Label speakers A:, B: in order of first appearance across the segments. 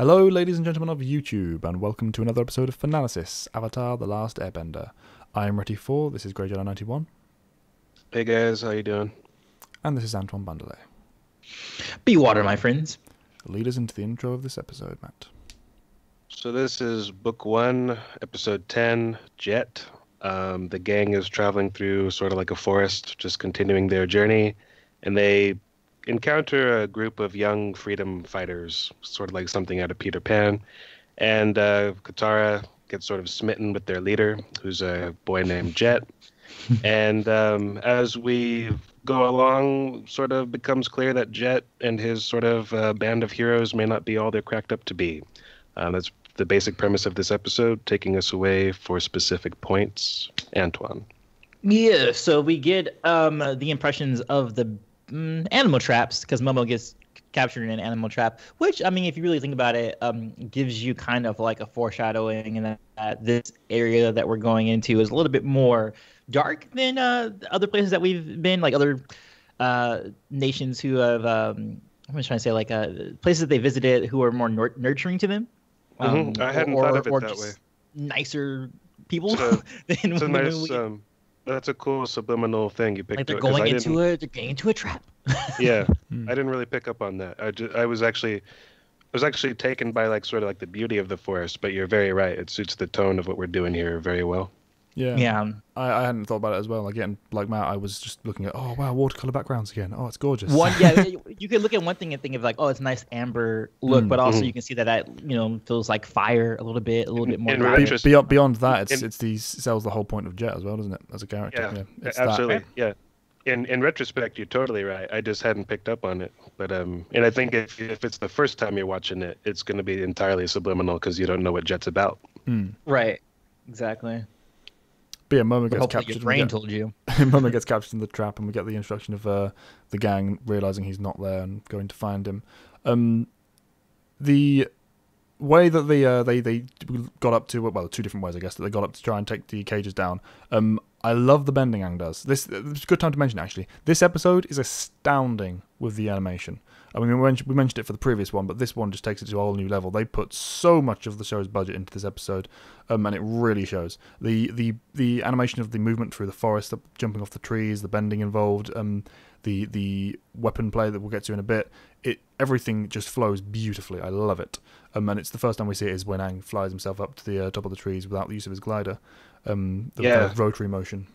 A: Hello, ladies and gentlemen of YouTube, and welcome to another episode of Fanalysis, Avatar: The Last Airbender. I am Retty4, this is GreyJedi91,
B: Hey guys, how you doing?
A: and this is Antoine Bandelet.
C: Be water, my friends.
A: Lead us into the intro of this episode, Matt.
B: So this is Book 1, Episode 10, Jet. The gang is traveling through sort of like a forest, just continuing their journey, and they encounter a group of young freedom fighters, sort of like something out of Peter Pan. And Katara gets sort of smitten with their leader, who's a boy named Jet. And as we go along, sort of becomes clear that Jet and his sort of band of heroes may not be all they're cracked up to be. That's the basic premise of this episode, taking us away for specific points. Antoine.
C: Yeah, so we get the impressions of the animal traps, because Momo gets captured in an animal trap, which, I mean, if you really think about it, gives you kind of like a foreshadowing in that this area that we're going into is a little bit more dark than other places that we've been, like other nations who have, I'm just trying to say, like places that they visited who are more nurturing to them.
B: I hadn't thought of it that way.
C: Nicer people
B: So,
C: than
B: it's a
C: when
B: nice, that's a cool subliminal thing you picked
C: like they're
B: up. 'Cause
C: going
B: I
C: into
B: didn't-
C: they're getting into a trap.
B: Yeah, I didn't really pick up on that. I was actually taken by like sort of like the beauty of the forest, but you're very right. It suits the tone of what we're doing here very well.
A: Yeah.
C: Yeah.
A: I hadn't thought about it as well. Again, like Matt, I was just looking at, oh wow, watercolour backgrounds again. Oh, it's gorgeous.
C: Yeah, you could look at one thing and think of like, oh, it's a nice amber look, but also
B: Mhm.
C: you can see that feels like fire a little bit more.
B: In
C: dark.
B: retrospect-
A: Beyond that,
B: in-
A: it sells the whole point of Jet as well, doesn't it? As a character.
B: Yeah,
A: It's
B: absolutely.
A: That.
B: Yeah. In retrospect, you're totally right. I just hadn't picked up on it. But and I think if it's the first time you're watching it, it's going to be entirely subliminal because you don't know what Jet's about.
C: Right. Exactly.
A: But yeah, Momo
C: But
A: gets
C: hopefully
A: captured.
C: your brain told you.
A: Momo gets captured in the trap, and we get the introduction of the gang realizing he's not there and going to find him. The way that they got up to, well, two different ways, I guess, that they got up to try and take the cages down. I love the bending Aang does. It's a good time to mention, actually. This episode is astounding with the animation. I mean, we mentioned it for the previous one, but this one just takes it to a whole new level. They put so much of the show's budget into this episode, and it really shows. The animation of the movement through the forest, the jumping off the trees, the bending involved, the weapon play that we'll get to in a bit, everything just flows beautifully. I love it. And it's the first time we see it is when Aang flies himself up to the top of the trees without the use of his glider. The kind of rotary motion.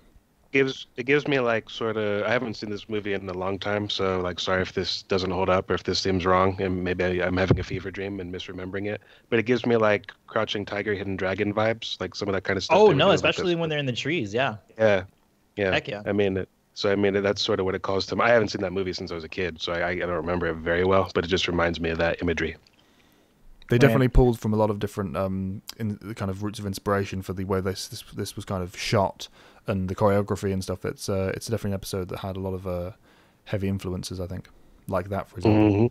B: It gives me like sort of, I haven't seen this movie in a long time, so like sorry if this doesn't hold up or if this seems wrong, and maybe I'm having a fever dream and misremembering it. But it gives me like Crouching Tiger, Hidden Dragon vibes, like some of that kind of stuff.
C: Oh
B: they would
C: no,
B: do with
C: especially
B: this.
C: when they're in the trees. Yeah.
B: Yeah.
C: Heck yeah.
B: I mean, that's sort of what it calls to. I haven't seen that movie since I was a kid, so I don't remember it very well. But it just reminds me of that imagery.
A: They definitely pulled from a lot of different in the kind of roots of inspiration for the way this was kind of shot and the choreography and stuff. It's definitely an episode that had a lot of heavy influences, I think, like that, for example.
B: Mm-hmm.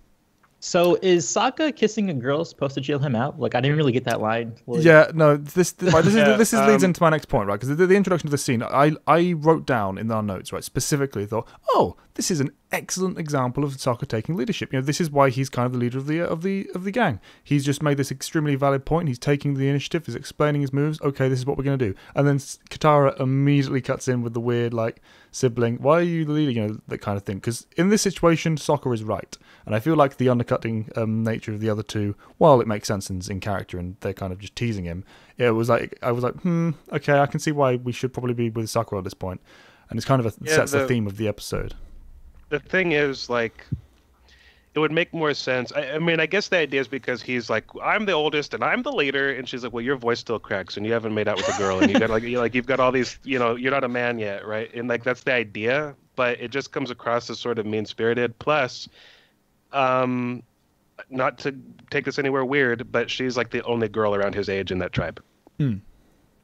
C: So is Sokka kissing a girl supposed to chill him out? Like, I didn't really get that line.
A: Yeah, no. This leads into my next point, right? Because the introduction to the scene, I wrote down in our notes, right, specifically thought, oh, this is an excellent example of Sokka taking leadership. You know, this is why he's kind of the leader of the gang. He's just made this extremely valid point. He's taking the initiative. He's explaining his moves. Okay, this is what we're going to do. And then Katara immediately cuts in with the weird like sibling. Why are you the leader? You know, that kind of thing. Because in this situation, Sokka is right, and I feel like the undercutting nature of the other two, while it makes sense in character, and they're kind of just teasing him. I was like, okay, I can see why we should probably be with Sakura at this point, and it's kind of sets the theme of the episode.
B: The thing is, like, it would make more sense. I mean, I guess the idea is because he's like, I'm the oldest and I'm the leader, and she's like, well, your voice still cracks and you haven't made out with a girl, and you got you've got all these, you're not a man yet, right? And like that's the idea, but it just comes across as sort of mean spirited. Plus, not to take this anywhere weird, but she's like the only girl around his age in that tribe.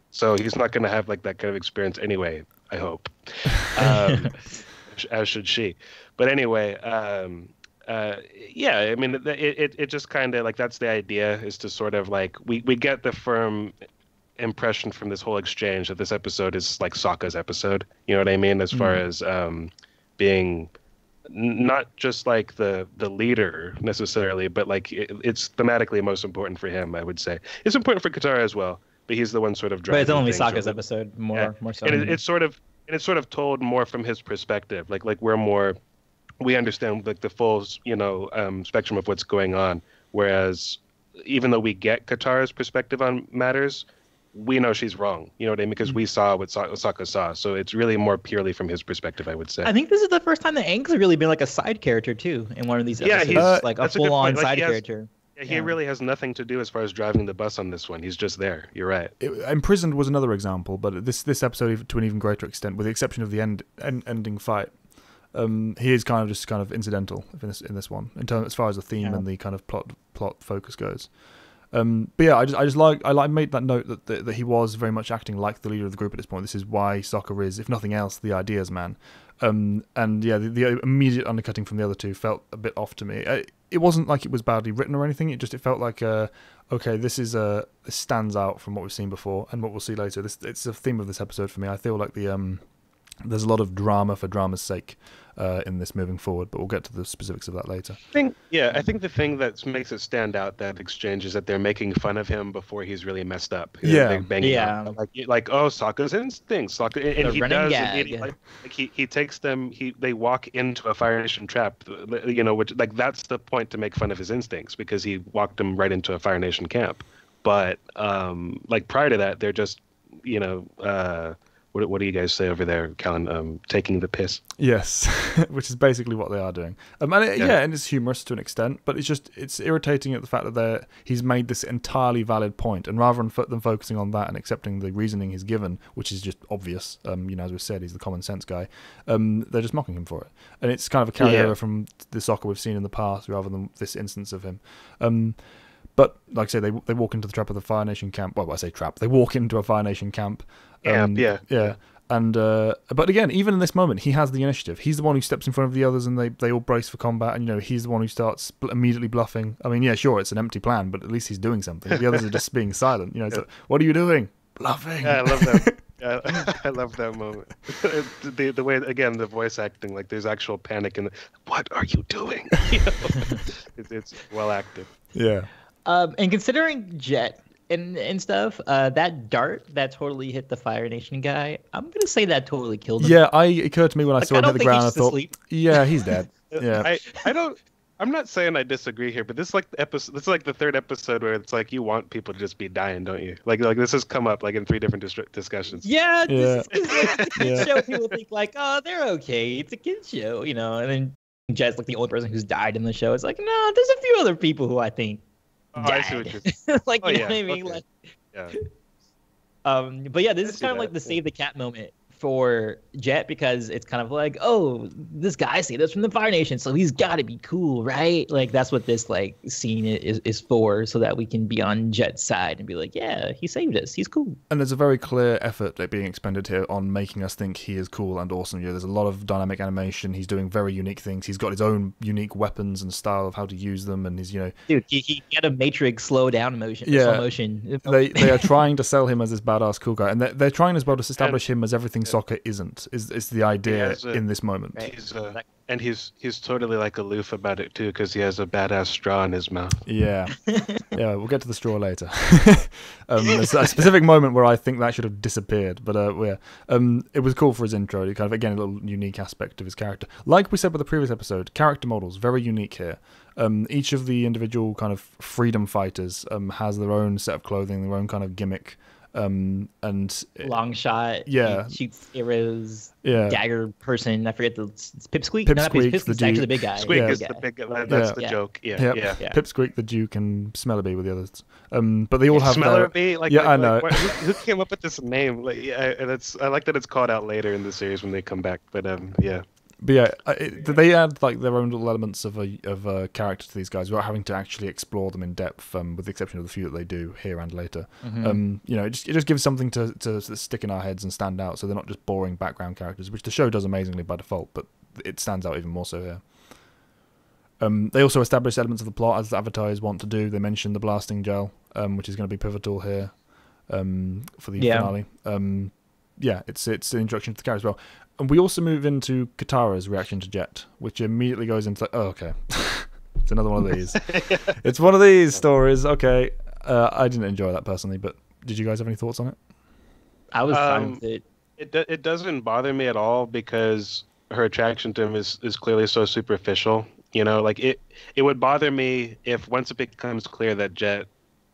B: So he's not going to have like that kind of experience anyway, I hope. As should she. But anyway, yeah, I mean, it just kind of like that's the idea, is to sort of like we get the firm impression from this whole exchange that this episode is like Sokka's episode. You know what I mean? As far as being not just like the leader necessarily, but like it's thematically most important for him. I would say it's important for Katara as well, but he's the one sort of
C: But
B: driving
C: it's only
B: things.
C: Sokka's episode more so.
B: And it's sort of told more from his perspective. Like we understand like the full spectrum of what's going on, whereas even though we get Katara's perspective on matters, we know she's wrong. You know what I mean? Because we saw what Sokka saw. So it's really more purely from his perspective, I would say.
C: I think this is the first time that Aang's really been like a side character too in one of these episodes.
B: He's
C: like a
B: that's a good
C: full-on
B: point. Like,
C: side character.
B: He really has nothing to do as far as driving the bus on this one. He's just there. You're right.
A: Imprisoned was another example, but this episode, to an even greater extent, with the exception of the ending fight, he is kind of incidental in this one, as far as the theme and the kind of plot focus goes. But yeah, I made that note that he was very much acting like the leader of the group at this point. This is why Sokka is, if nothing else, the ideas man. And yeah, the immediate undercutting from the other two felt a bit off to me. It wasn't like it was badly written or anything. It felt like okay, this stands out from what we've seen before and what we'll see later. It's a theme of this episode for me. I feel like there's a lot of drama for drama's sake in this moving forward, but we'll get to the specifics of that later.
B: I think the thing that makes it stand out, that exchange, is that they're making fun of him before he's really messed up. They're banging on. Like oh, Sokka's instincts, Sokka, and he does. And he takes them. They walk into a Fire Nation trap. Which like that's the point, to make fun of his instincts, because he walked them right into a Fire Nation camp. But like prior to that, they're just What do you guys say over there, Callan? Taking the piss.
A: Yes, which is basically what they are doing. And it's humorous to an extent, but it's irritating at the fact that he's made this entirely valid point, and rather than focusing on that and accepting the reasoning he's given, which is just obvious, as we said, he's the common sense guy, they're just mocking him for it. And it's kind of a carryover from the Sokka we've seen in the past, rather than this instance of him. But like I say, they walk into the trap of the Fire Nation camp. Well, I say trap. They walk into a Fire Nation camp. Yeah. And but again, even in this moment, he has the initiative. He's the one who steps in front of the others, and they all brace for combat. And he's the one who starts immediately bluffing. I mean, yeah, sure, it's an empty plan, but at least he's doing something. The others are just being silent. It's like, what are you doing? Bluffing.
B: Yeah, I love that. I love that moment. The way, again, the voice acting, like there's actual panic and what are you doing? It's well acted.
A: Yeah.
C: And considering Jet and stuff, that dart that totally hit the Fire Nation guy, I'm gonna say that totally killed him.
A: Yeah, it occurred to me when I saw him hit the ground. I thought,
C: asleep.
A: yeah, he's dead. Yeah.
B: I'm not saying I disagree here, but this is like the third episode where it's like you want people to just be dying, don't you? Like this has come up like in 3 different discussions.
C: Yeah. This is like a kid show. People think like, oh, they're okay. It's a kid show, and then Jet's like the only person who's died in the show. It's like, no, there's a few other people who I think died.
B: I see what you're
C: like, you know what I mean?
B: Okay.
C: Like, but yeah, this is kind of like the save the cat moment for Jet, because it's kind of like, oh, this guy saved us from the Fire Nation, so he's got to be cool, right? Like that's what this like scene is for, so that we can be on Jet's side and be like, yeah, he saved us, he's cool.
A: And there's a very clear effort being expended here on making us think he is cool and awesome. There's a lot of dynamic animation. He's doing very unique things. He's got his own unique weapons and style of how to use them, and he's
C: dude, he had a Matrix slow down motion. Slow motion.
A: They are trying to sell him as this badass cool guy, and they're trying as well to establish him as everything Sokka isn't. Is the idea in this moment?
B: He's totally like aloof about it too, because he has a badass straw in his mouth.
A: Yeah, we'll get to the straw later. There's a specific moment where I think that should have disappeared, but it was cool for his intro. Kind of, again, a little unique aspect of his character. Like we said with the previous episode, character models very unique here. Each of the individual kind of freedom fighters has their own set of clothing, their own kind of gimmick. And
C: long shot,
A: yeah,
C: he shoots arrows,
A: yeah,
C: dagger person, I forget it's Pipsqueak.
A: Pipsqueak,
C: the actually the big guy.
B: Squeak is the big guy. That's the joke. Yeah.
A: Pipsqueak, the Duke, and Smellerbee with the others. But they all have
B: Smellerbee.
A: I know.
B: Who came up with this name? And I like that it's called out later in the series when they come back. But yeah.
A: But yeah, they add like their own little elements of a character to these guys without having to actually explore them in depth, with the exception of the few that they do here and later. Mm-hmm. It just gives something to stick in our heads and stand out, so they're not just boring background characters, which the show does amazingly by default, but it stands out even more so here. They also establish elements of the plot as the Avatars want to do. They mention the blasting gel, which is going to be pivotal here for the finale. It's an introduction to the character as well. And we also move into Katara's reaction to Jet, which immediately goes into like, oh, okay. It's another one of these. It's one of these stories. Okay. I didn't enjoy that personally, but did you guys have any thoughts on it?
C: I was fine with it.
B: It doesn't bother me at all because her attraction to him is clearly so superficial. You know, like it would bother me if once it becomes clear that Jet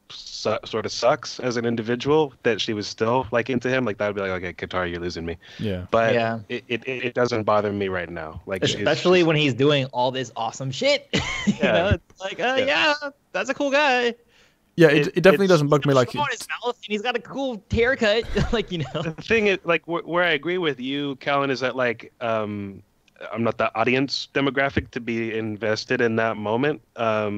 B: sort of sucks as an individual, that she was still like into him. Like that would be like, okay, Katara, you're losing me.
A: Yeah.
B: But
C: Yeah.
B: it doesn't bother me right now. Like
C: Especially when he's doing all this awesome shit. You know, it's like, yeah, that's a cool guy.
A: Yeah, it definitely doesn't bug me like
C: on his mouth, and he's got a cool haircut. Like, you know.
B: The thing is, like, where I agree with you, Callan, is that like I'm not the audience demographic to be invested in that moment. So I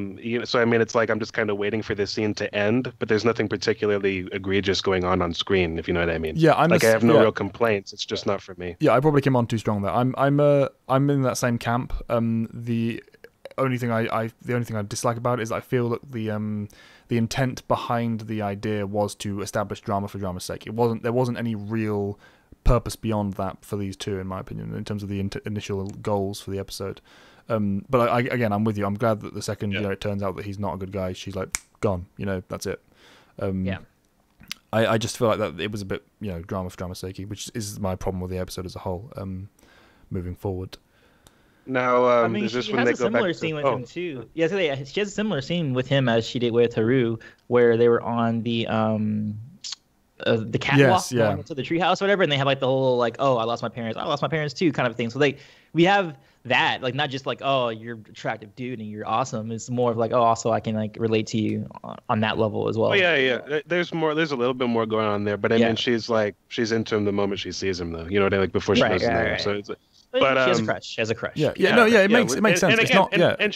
B: mean, it's like I'm just kind of waiting for this scene to end, but there's nothing particularly egregious going on screen, if you know what I mean.
A: Yeah,
B: I have no real complaints. It's just not for me.
A: Yeah, I probably came on too strong there. I'm in that same camp. The only thing I dislike about it is I feel that the intent behind the idea was to establish drama for drama's sake. There wasn't any real purpose beyond that for these two, in my opinion, in terms of the initial goals for the episode. But I'm with you. I'm glad that the second it turns out that he's not a good guy, she's like gone. You know, that's it. I just feel like that it was a bit drama for drama's sake, which is my problem with the episode as a whole. Moving forward.
B: Now,
C: I mean,
B: is this
C: she
B: when
C: has
B: they
C: a
B: go
C: similar
B: back
C: scene with him too. Yeah, so she has a similar scene with him as she did with Haru, where they were on the catwalk going to the treehouse or whatever, and they have like the whole like, oh, I lost my parents too kind of thing. So we have that, like, not just like, oh, you're an attractive dude and you're awesome. It's more of like, oh, also I can like relate to you on that level as well.
B: Oh yeah. There's a little bit more going on there, but I mean, she's into him the moment she sees him, though. You know what I mean? Like before she goes in there. So it's like,
C: but she has a crush. She has a crush.
A: It makes sense.
B: And
A: it's
B: again,
A: not,
B: and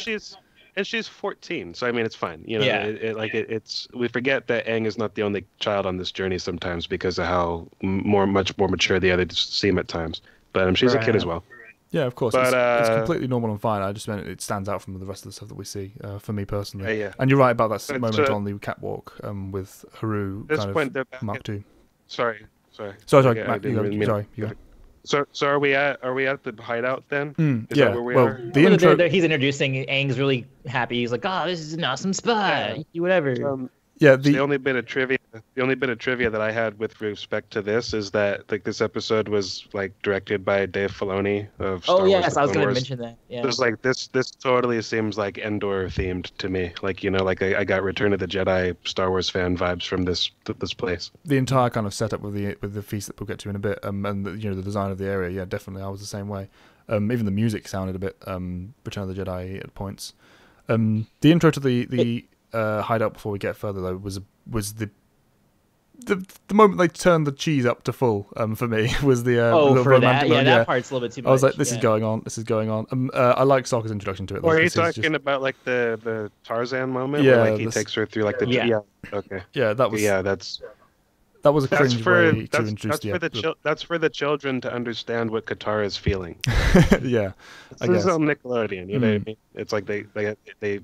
B: she's 14, so I mean, it's fine. You know, it's we forget that Aang is not the only child on this journey sometimes because of how much more mature the others seem at times. But she's a kid as well.
A: Yeah, of course. But, it's completely normal and fine. I just meant it stands out from the rest of the stuff that we see, for me personally.
B: Yeah.
A: And you're right about that moment on the catwalk with Haru
B: this
A: kind
B: point,
A: of Mark II.
B: Sorry.
A: Sorry,
B: Matt,
A: you go.
B: So are we at the hideout then? Is
A: yeah.
B: That where we
A: well,
B: are?
A: the intro.
C: He's introducing. Aang's really happy. He's like, "Oh, this is an awesome spot. Whatever."
B: The only bit of trivia that I had with respect to this is that like this episode was like directed by Dave Filoni of Star Wars.
C: Yes, I was going to mention that. Yeah.
B: There's like this totally seems like Endor themed to me. Like, you know, like I got Return of the Jedi Star Wars fan vibes from this place.
A: The entire kind of setup with the feast that we'll get to in a bit, and the design of the area. Yeah, definitely, I was the same way. Even the music sounded a bit Return of the Jedi at points. The intro to the hideout before we get further though was the moment they turned the cheese up to full for me was the
C: for that that part's a little bit too much.
A: I was like, this is going on. I like Sokka's introduction to it.
B: Or are you talking about like the Tarzan moment
A: where
B: like he takes her through like the okay
A: that was that was a cringe way to introduce
B: that's for the children to understand what Katara is feeling.
A: This
B: is on Nickelodeon, you know what I mean? It's like they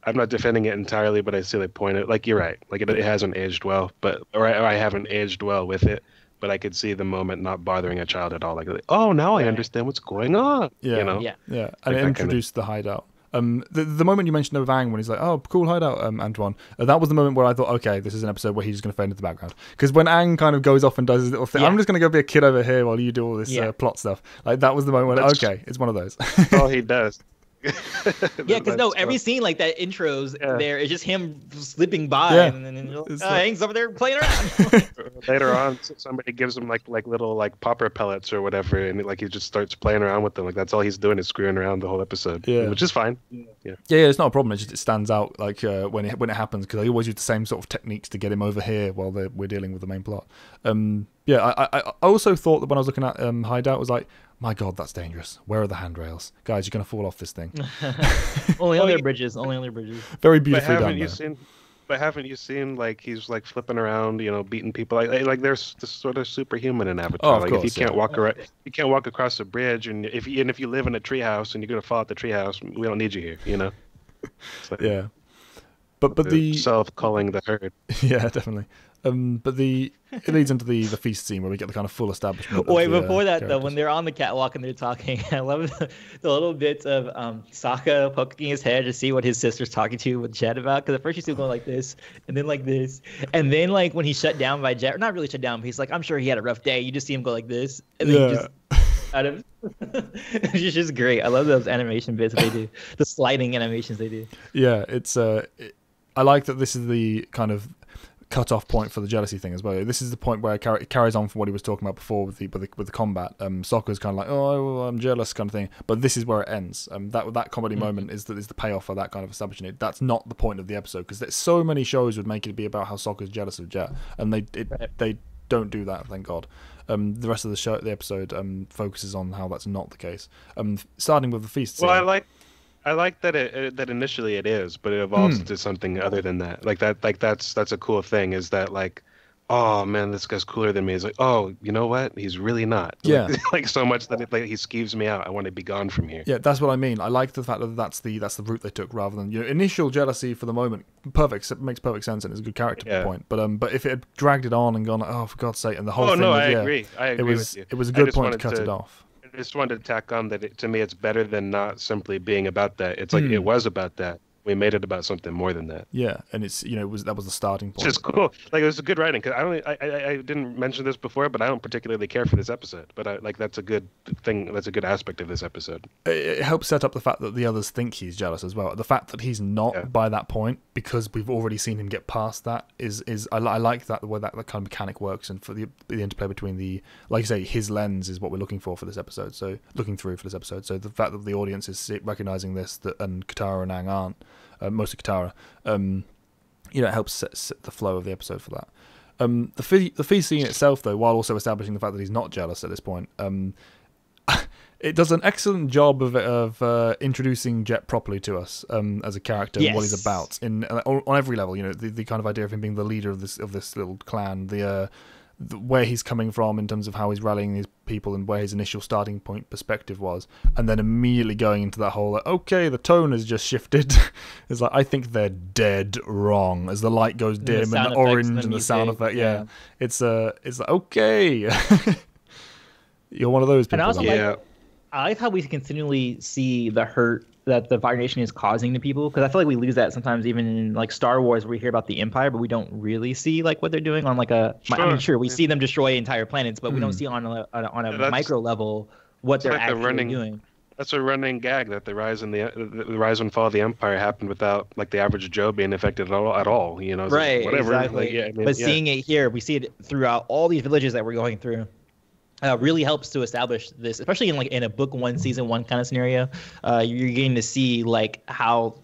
B: I'm not defending it entirely, but I see they point it. Like, you're right. Like, it hasn't aged well, or I haven't aged well with it. But I could see the moment not bothering a child at all. Like oh, now I understand what's going on.
A: Yeah,
B: you know?
A: Yeah. And it introduced the hideout. The moment you mentioned Ovang when he's like, oh, cool hideout, Antoine. That was the moment where I thought, okay, this is an episode where he's just going to fade into the background. Because when Aang kind of goes off and does his little thing, I'm just going to go be a kid over here while you do all this plot stuff. Like, that was the moment when, okay, it's one of those.
B: All he does.
C: Because every scene like that intros there is just him slipping by and then Aang's over there playing around.
B: Later on, somebody gives him like little like popper pellets or whatever, and like he just starts playing around with them. Like that's all he's doing is screwing around the whole episode, which is fine. Yeah, it's
A: not a problem. It stands out like when it happens because they always use the same sort of techniques to get him over here while we're dealing with the main plot. I also thought that when I was looking at Hideout, I was like, my God, that's dangerous. Where are the handrails? Guys, you're going to fall off this thing.
C: Only on their bridges.
A: Very beautifully done.
B: But haven't you seen like he's like flipping around, beating people? Like there's this sort of superhuman in Avatar. Like if you can't walk around, you can't walk across a bridge, and if you live in a treehouse and you're going to fall out the treehouse, we don't need you here. So.
A: Yeah. but the
B: self-calling the herd.
A: Yeah, definitely. But it leads into the feast scene where we get the kind of full establishment.
C: Wait,
A: of the,
C: before that though,
A: characters.
C: when they're on the catwalk and they're talking, I love the little bits of Sokka poking his head to see what his sister's talking to with Jet about. Because at first you see him going like this, and then like this, and then like when he's shut down by Jet, or not really shut down, but he's like, I'm sure he had a rough day. You just see him go like this, and then he just out of. It's just great. I love those animation bits they do, the sliding animations they do.
A: Yeah, it's I like that this is the kind of cut-off point for the jealousy thing as well. This is the point where it carries on from what he was talking about before with the combat. Sokka's kind of like, oh, I'm jealous kind of thing, but this is where it ends. That comedy moment is the payoff for that kind of establishing it. That's not the point of the episode, because there's so many shows would make it be about how Sokka's jealous of Jet, and they don't do that, thank God. The rest of the episode focuses on how that's not the case. Starting with the feast scene.
B: Well, I like that that initially it is, but it evolves into something other than that. That's a cool thing, is that like, oh man, this guy's cooler than me. It's like, oh, you know what? He's really not.
A: Yeah.
B: Like so much that he skeeves me out. I want to be gone from here.
A: Yeah, that's what I mean. I like the fact that that's the route they took, rather than initial jealousy for the moment. Makes perfect sense, and it's a good character point. But if it had dragged it on and gone, oh, for God's sake, and the whole thing.
B: I agree. I agree with you.
A: It was a good point to cut it off.
B: I just wanted to tack on that to me it's better than not simply being about that. It's like it was about that. We made it about something more than that.
A: Yeah, and it's that was the starting point.
B: It's just cool. Like, it was a good writing, because I didn't mention this before, but I don't particularly care for this episode. But that's a good thing. That's a good aspect of this episode.
A: It helps set up the fact that the others think he's jealous as well. The fact that he's not by that point, because we've already seen him get past that, is I like that, the way that kind of mechanic works, and for the interplay between like you say, his lens is what we're looking for this episode. So looking through for this episode. So the fact that the audience is recognizing this, and Katara and Aang aren't. Mostly Katara, it helps set the flow of the episode for that. The feast scene itself, though, while also establishing the fact that he's not jealous at this point, it does an excellent job of introducing Jet properly to us as a character and what he's about on every level. The kind of idea of him being the leader of this little clan, where he's coming from in terms of how he's rallying these people, and where his initial starting point perspective was, and then immediately going into that whole like, okay, the tone has just shifted. It's like, I think they're dead wrong, as the light goes dim and the orange and the sound effect. Yeah. It's like, okay. You're one of those people.
C: And also, I like how we continually see the hurt that the Fire Nation is causing to people, because I feel like we lose that sometimes, even in like Star Wars, where we hear about the Empire, but we don't really see like what they're doing on like we see them destroy entire planets, but we don't see on a micro level what they're actually doing.
B: That's a running gag, that the rise and fall of the Empire happened without like the average Joe being affected at all.
C: Right,
B: whatever.
C: Exactly. Seeing it here, we see it throughout all these villages that we're going through. Really helps to establish this, especially in a book 1, season 1 kind of scenario. You're getting to see like how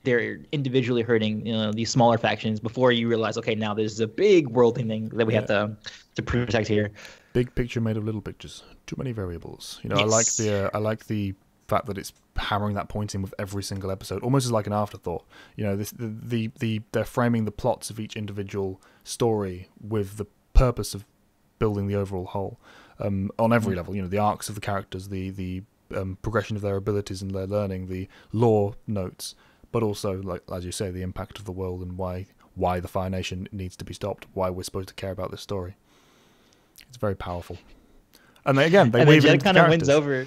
C: they're individually hurting these smaller factions before you realize, okay, now there's a big world thing that we have to protect here. Big picture made of little pictures. Too many variables.
A: Yes. I like the fact that it's hammering that point in with every single episode, almost as like an afterthought. They're framing the plots of each individual story with the purpose of building the overall whole. On every level, the arcs of the characters, the progression of their abilities and their learning, the lore notes, but also, like as you say, the impact of the world and why the Fire Nation needs to be stopped, why we're supposed to care about this story. It's very powerful. And weave it into
C: kind of wins over.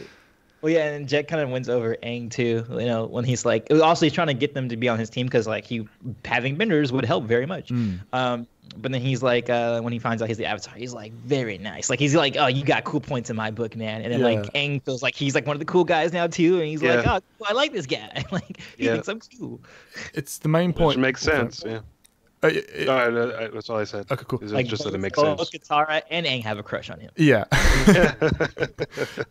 C: Well, yeah, and Jet kind of wins over Aang too. When he's like, also he's trying to get them to be on his team, because like having benders would help very much. But then he's like, when he finds out he's the Avatar, he's like, very nice. Like he's like, oh, you got cool points in my book, man. And then like Aang feels like he's like one of the cool guys now too, and he's like, oh, I like this guy. Like he thinks I'm cool.
A: It's the main point.
B: Which makes sense. Yeah. That's all I said.
A: Okay, cool.
B: Like, just that it makes sense.
C: Katara and Aang have a crush on him.
A: Yeah.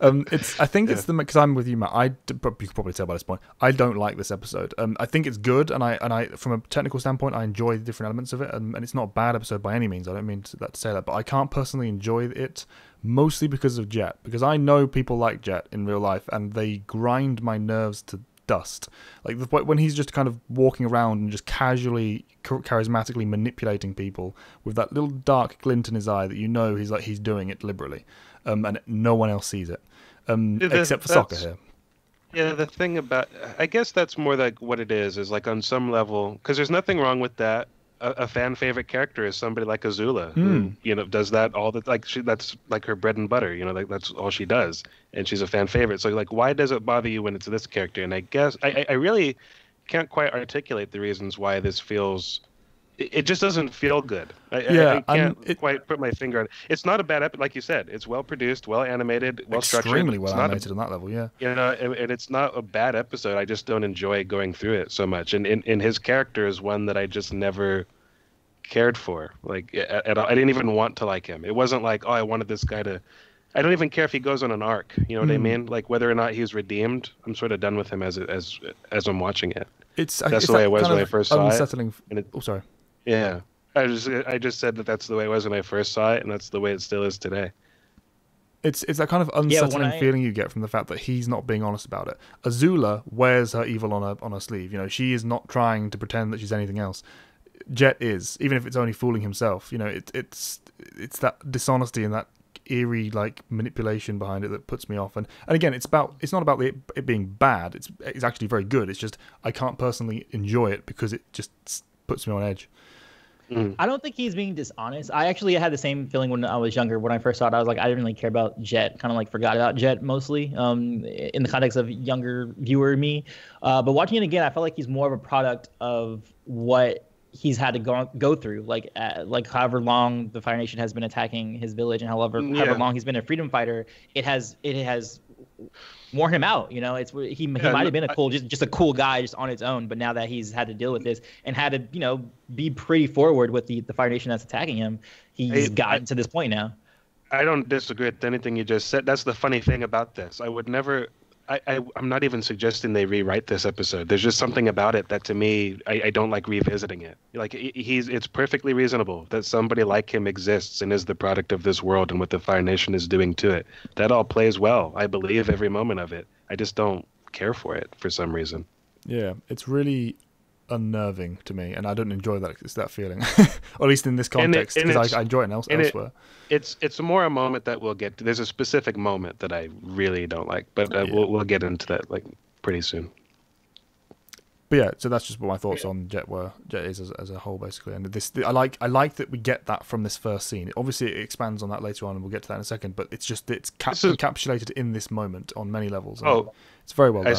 A: I think it's because I'm with you, Matt. You could probably tell by this point, I don't like this episode. I think it's good, and I from a technical standpoint, I enjoy the different elements of it, and it's not a bad episode by any means. I don't mean to say that, but I can't personally enjoy it mostly because of Jet, because I know people like Jet in real life, and they grind my nerves to dust. Like when he's just kind of walking around and just casually, charismatically manipulating people with that little dark glint in his eye that he's doing it deliberately, and no one else sees it, except for Sokka here.
B: Yeah, the thing about, I guess that's more like what it is like on some level, because there's nothing wrong with that. A fan favorite character is somebody like Azula, who, does that all the, like, that's like her bread and butter, like that's all she does. And she's a fan favorite. So, like, why does it bother you when it's this character? And I guess I really can't quite articulate the reasons why this feels. It just doesn't feel good. I can't quite put my finger on it. It's not a bad episode, like you said. It's well produced, well animated, well structured.
A: Extremely well animated on that level, yeah.
B: And it's not a bad episode. I just don't enjoy going through it so much. And his character is one that I just never cared for. Like, at all. I didn't even want to like him. It wasn't like, oh, I wanted this guy to. I don't even care if he goes on an arc. You know what I mean? Like, whether or not he's redeemed, I'm sort of done with him as I'm watching it. That's the way it was when I first saw
A: unsettling...
B: it.
A: Oh, sorry.
B: Yeah, I just said that's the way it was when I first saw it, and that's the way it still is today.
A: It's that kind of unsettling feeling you get from the fact that he's not being honest about it. Azula wears her evil on her sleeve. She is not trying to pretend that she's anything else. Jet is, even if it's only fooling himself. It's that dishonesty and that eerie like manipulation behind it that puts me off. And again, it's not about it being bad. It's actually very good. It's just I can't personally enjoy it because it just puts me on edge.
C: I don't think he's being dishonest. I actually had the same feeling when I was younger. When I first saw it, I was like, I didn't really care about Jet. Kind of like forgot about Jet mostly in the context of younger viewer me. But watching it again, I felt like he's more of a product of what he's had to go through. Like however long the Fire Nation has been attacking his village, and however long he's been a freedom fighter, it has worn him out. He might have been just a cool guy just on its own, but now that he's had to deal with this and had to be pretty forward with the Fire Nation that's attacking him, he's gotten to this point now.
B: I don't disagree with anything you just said. That's the funny thing about this. I would never. I'm not even suggesting they rewrite this episode. There's just something about it that to me I don't like revisiting it. Like it's perfectly reasonable that somebody like him exists and is the product of this world and what the Fire Nation is doing to it. That all plays well. I believe every moment of it. I just don't care for it for some reason.
A: Yeah, it's really unnerving to me, and I don't enjoy that. It's that feeling, or at least in this context, because I enjoy it elsewhere.
B: It's more a moment that we'll get to. There's a specific moment that I really don't like, but we'll get into that like pretty soon.
A: But yeah, so that's just what my thoughts on Jet is as a whole, basically. And I like that we get that from this first scene. Obviously, it expands on that later on, and we'll get to that in a second. But it's encapsulated in this moment on many levels. It's very well done.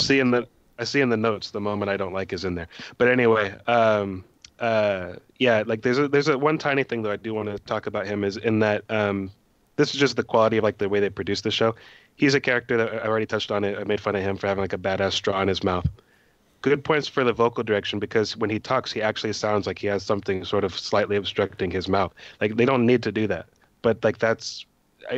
B: I see in the notes the moment I don't like is in there. But anyway, like there's a one tiny thing though I do want to talk about him is in that this is just the quality of like the way they produce the show. He's a character that I already touched on it. I made fun of him for having like a badass straw in his mouth. Good points for the vocal direction because when he talks, he actually sounds like he has something sort of slightly obstructing his mouth. Like they don't need to do that, but like I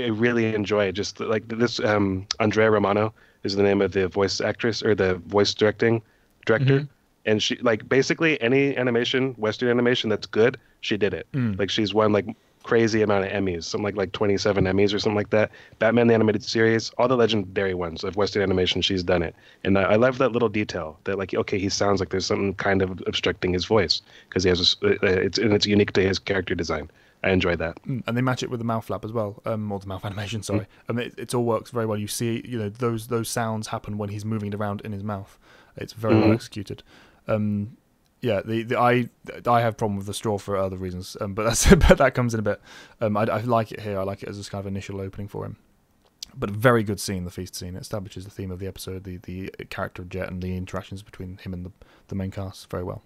B: really enjoy it. Just like this, Andrea Romano is the name of the voice actress or the voice director. Mm-hmm. And she like basically any animation, Western animation that's good, she did it. Like she's won like crazy amount of Emmys, something like 27 Emmys or something like that. Batman the Animated Series, all the legendary ones of Western animation, she's done it. And I love that little detail that like, okay, he sounds like there's something kind of obstructing his voice because he has it's unique to his character design. I enjoy that.
A: And they match it with the mouth flap as well, or the mouth animation, sorry. It all works very well. You see, those sounds happen when he's moving it around in his mouth. It's very well executed. Yeah, I have a problem with the straw for other reasons, but that comes in a bit. I like it here. I like it as this kind of initial opening for him. But a very good scene, the feast scene. It establishes the theme of the episode, the character of Jet, and the interactions between him and the main cast very well.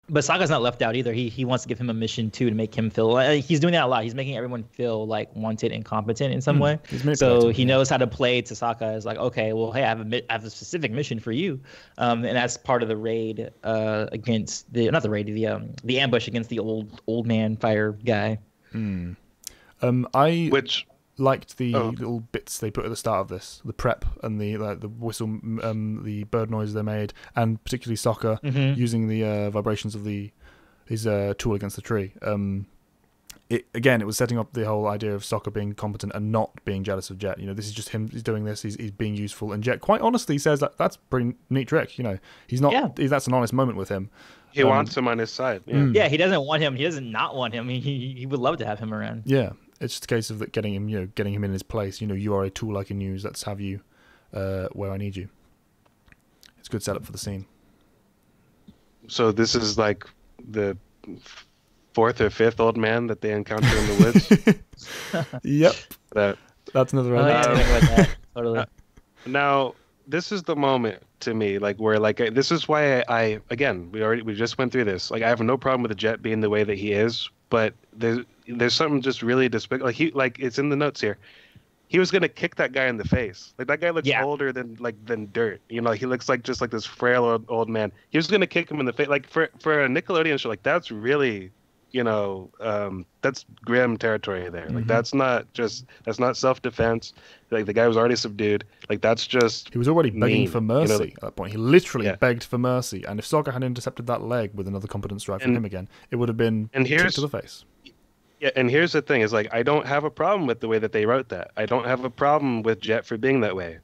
C: But Sokka's not left out either. He wants to give him a mission too to make him feel. He's doing that a lot. He's making everyone feel like wanted and competent in some way. So he knows how to play to Sokka as like, okay, well, hey, I have a specific mission for you, and that's part of the raid against the ambush against the old man fire guy.
A: Liked the little bits they put at the start of this, the prep and the whistle, the bird noise they made, and particularly Sokka using the vibrations of his tool against the tree. It was setting up the whole idea of Sokka being competent and not being jealous of Jet. This is just him. He's doing this. He's being useful, and Jet quite honestly says that's a pretty neat trick. He's not. Yeah. That's an honest moment with him.
B: He wants him on his side. Yeah.
C: Yeah, he doesn't want him. He doesn't not want him. He would love to have him around.
A: Yeah. It's just a case of getting him in his place. You are a tool I can use. Let's have you where I need you. It's a good setup for the scene.
B: So this is like the fourth or fifth old man that they encounter in the woods.
A: Yep.
B: That
A: That's another
C: Oh, yeah, I didn't think about that. Totally.
B: Now, this is the moment to me, like where, like, this is why I again, we just went through this. Like, I have no problem with the Jet being the way that he is, but there's something just really despicable. Like it's in the notes here. He was gonna kick that guy in the face. Like, that guy looks older than dirt. You know, he looks like just like this frail old man. He was gonna kick him in the face. Like, for a Nickelodeon show, like, that's really, you know, that's grim territory there. Like, that's not self-defense. Like, the guy was already subdued. Like, that's just
A: he was already begging for mercy,
B: you know,
A: at that point. He literally begged for mercy. And if Sokka had intercepted that leg with another competent strike from him again, it would have been kick to the face.
B: Yeah, and here's the thing: is like, I don't have a problem with the way that they wrote that. I don't have a problem with Jet for being that way.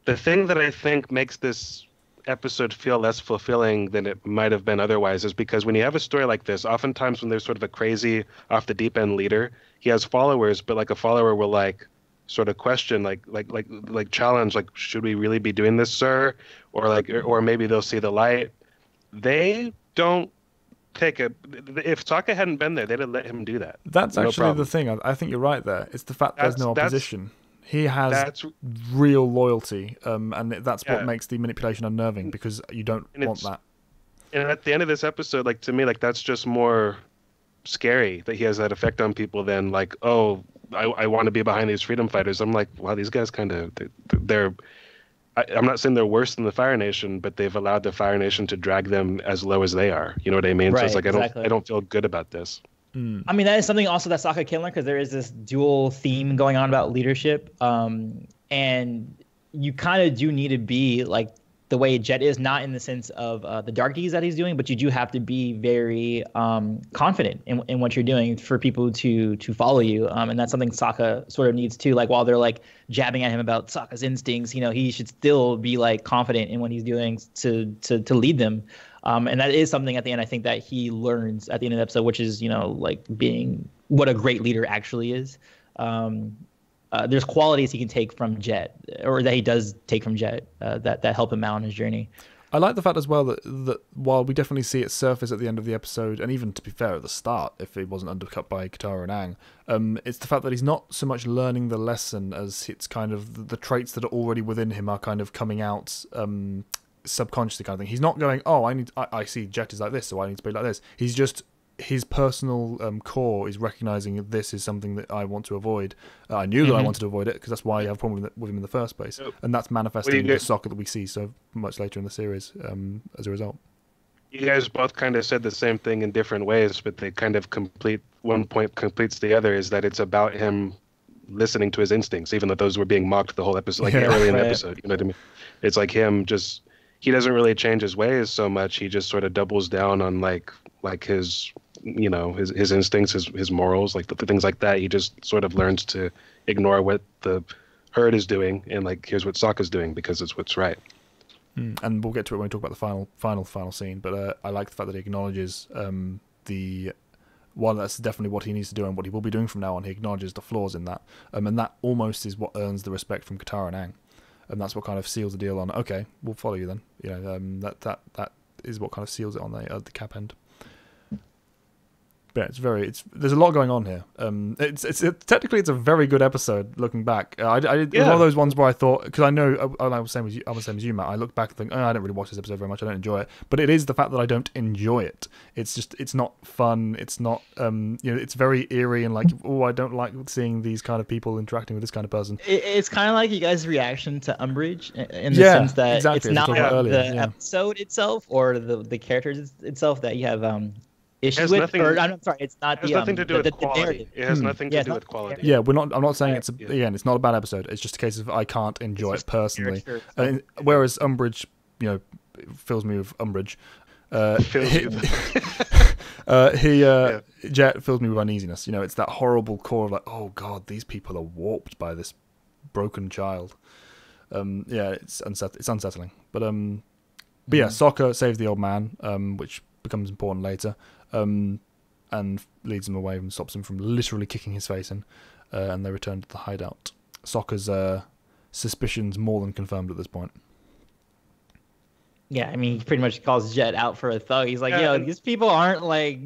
B: The thing that I think makes this episode feel less fulfilling than it might have been otherwise is because when you have a story like this, oftentimes when there's sort of a crazy off the deep end leader, he has followers, but like a follower will like sort of question, like challenge, like, should we really be doing this, sir? Or like, or maybe they'll see the light. They don't take a. If Sokka hadn't been there, they'd have let him do that.
A: That's actually the thing. I think you're right there. It's the fact there's no opposition. He has real loyalty, and that's what makes the manipulation unnerving, because you don't want that.
B: And at the end of this episode, like, to me, like, that's just more scary that he has that effect on people than like, oh, I want to be behind these freedom fighters. I'm like, wow, these guys kind of, they're. I'm not saying they're worse than the Fire Nation, but they've allowed the Fire Nation to drag them as low as they are. You know what I mean?
C: Right,
B: so it's like,
C: exactly.
B: I don't feel good about this.
C: I mean, that is something also that Sokka can learn, because there is this dual theme going on about leadership. And you kind of do need to be like the way Jet is, not in the sense of the dark deeds that he's doing, but you do have to be very confident in what you're doing for people to follow you. And that's something Sokka sort of needs too. Like, while they're like jabbing at him about Sokka's instincts, you know, he should still be like confident in what he's doing to lead them. And that is something at the end, I think, that he learns at the end of the episode, which is, you know, like being what a great leader actually is. There's qualities he can take from Jet, or that he does take from Jet, that help him out on his journey.
A: I like the fact as well that while we definitely see it surface at the end of the episode, and even, to be fair, at the start, if it wasn't undercut by Katara and Aang, it's the fact that he's not so much learning the lesson as it's kind of the traits that are already within him are kind of coming out subconsciously, kind of thing. He's not going, oh, I see Jet is like this, so I need to be like this. He's just, his personal core is recognizing that this is something that I want to avoid. I knew that I wanted to avoid it, because that's why I have a problem with him in the first place. And that's manifesting the Sokka that we see so much later in the series as a result.
B: You guys both kind of said the same thing in different ways, but they kind of one point completes the other, is that it's about him listening to his instincts, even though those were being mocked the whole episode, like early in the episode. You know what I mean? It's like him just, he doesn't really change his ways so much. He just sort of doubles down on like his, you know, his instincts, his morals, like the things like that. He just sort of learns to ignore what the herd is doing, and like, here's what Sokka's doing because it's what's right.
A: And we'll get to it when we talk about the final scene. But I like the fact that he acknowledges while that's definitely what he needs to do and what he will be doing from now on. He acknowledges the flaws in that, and that almost is what earns the respect from Katara and Aang. And that's what kind of seals the deal on, okay, we'll follow you then. You know, that is what kind of seals it on the cap end. But there's a lot going on here. Technically it's a very good episode looking back. It was one of those ones where I thought, because I know I was the same as you, Matt. I look back and think, I don't really watch this episode very much. I don't enjoy it. But it is the fact that I don't enjoy it. It's just, it's not fun. It's not, it's very eerie and like, I don't like seeing these kind of people interacting with this kind of person.
C: It's kind of like you guys' reaction to Umbridge in the sense that
A: exactly,
C: it's not the episode itself or the characters itself that you have issues with, I'm sorry, it's not the.
B: It has nothing to do with quality. It has nothing to do with quality.
A: Yeah, I'm not saying it's not a bad episode. It's just a case of I can't enjoy it personally. Whereas Umbridge, you know, fills me with umbrage. Jet fills me with uneasiness. You know, it's that horrible core of like, oh god, these people are warped by this broken child. It's unsettling. But yeah, Sokka saves the old man, which becomes important later. And leads him away and stops him from literally kicking his face in, and they return to the hideout. Sokka's suspicions more than confirmed at this point.
C: Yeah, I mean, he pretty much calls Jet out for a thug. He's like, yo, these people aren't like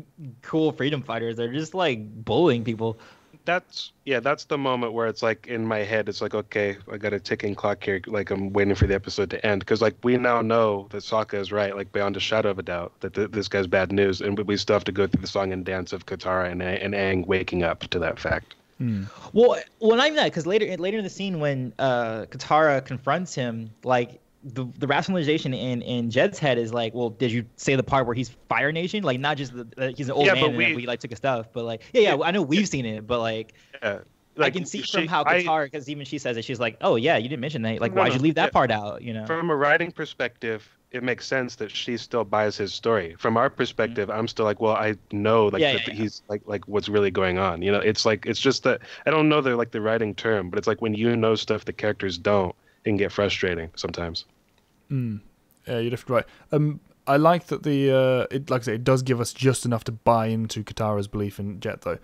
C: cool freedom fighters. They're just like bullying people.
B: That's the moment where it's like in my head, it's like, okay, I got a ticking clock here. Like I'm waiting for the episode to end because like we now know that Sokka is right, like beyond a shadow of a doubt, that this guy's bad news, and we still have to go through the song and dance of Katara and Aang waking up to that fact.
C: Well, not even that, because later in the scene when Katara confronts him, like the rationalization in Jed's head is like, well, did you say the part where he's Fire Nation? Like, not just he's an old man and we like took his stuff, but like, I know we've seen it, but like, I can see from how Katara, because even she says it, she's like, oh yeah, you didn't mention that. Like, why'd you leave that part out? You know,
B: from a writing perspective, it makes sense that she still buys his story. From our perspective, I'm still like, well, I know he's like what's really going on. You know, it's like, it's just that I don't know the writing term, but it's like when you know stuff the characters don't, it can get frustrating sometimes.
A: Yeah, you're definitely right. I like that like I say, it does give us just enough to buy into Katara's belief in Jet, though.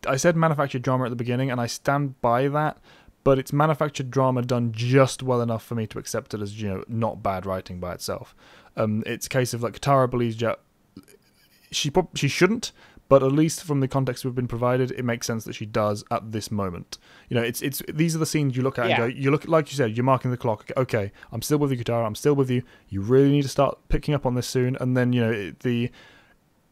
A: I said manufactured drama at the beginning, and I stand by that. But it's manufactured drama done just well enough for me to accept it as, you know, not bad writing by itself. It's a case of like Katara believes Jet. She shouldn't, but at least from the context we've been provided, it makes sense that she does at this moment. You know, it's these are the scenes you look at and go, you look, like you said, you're marking the clock. Okay, I'm still with you, Katara. I'm still with you. You really need to start picking up on this soon. And then, you know,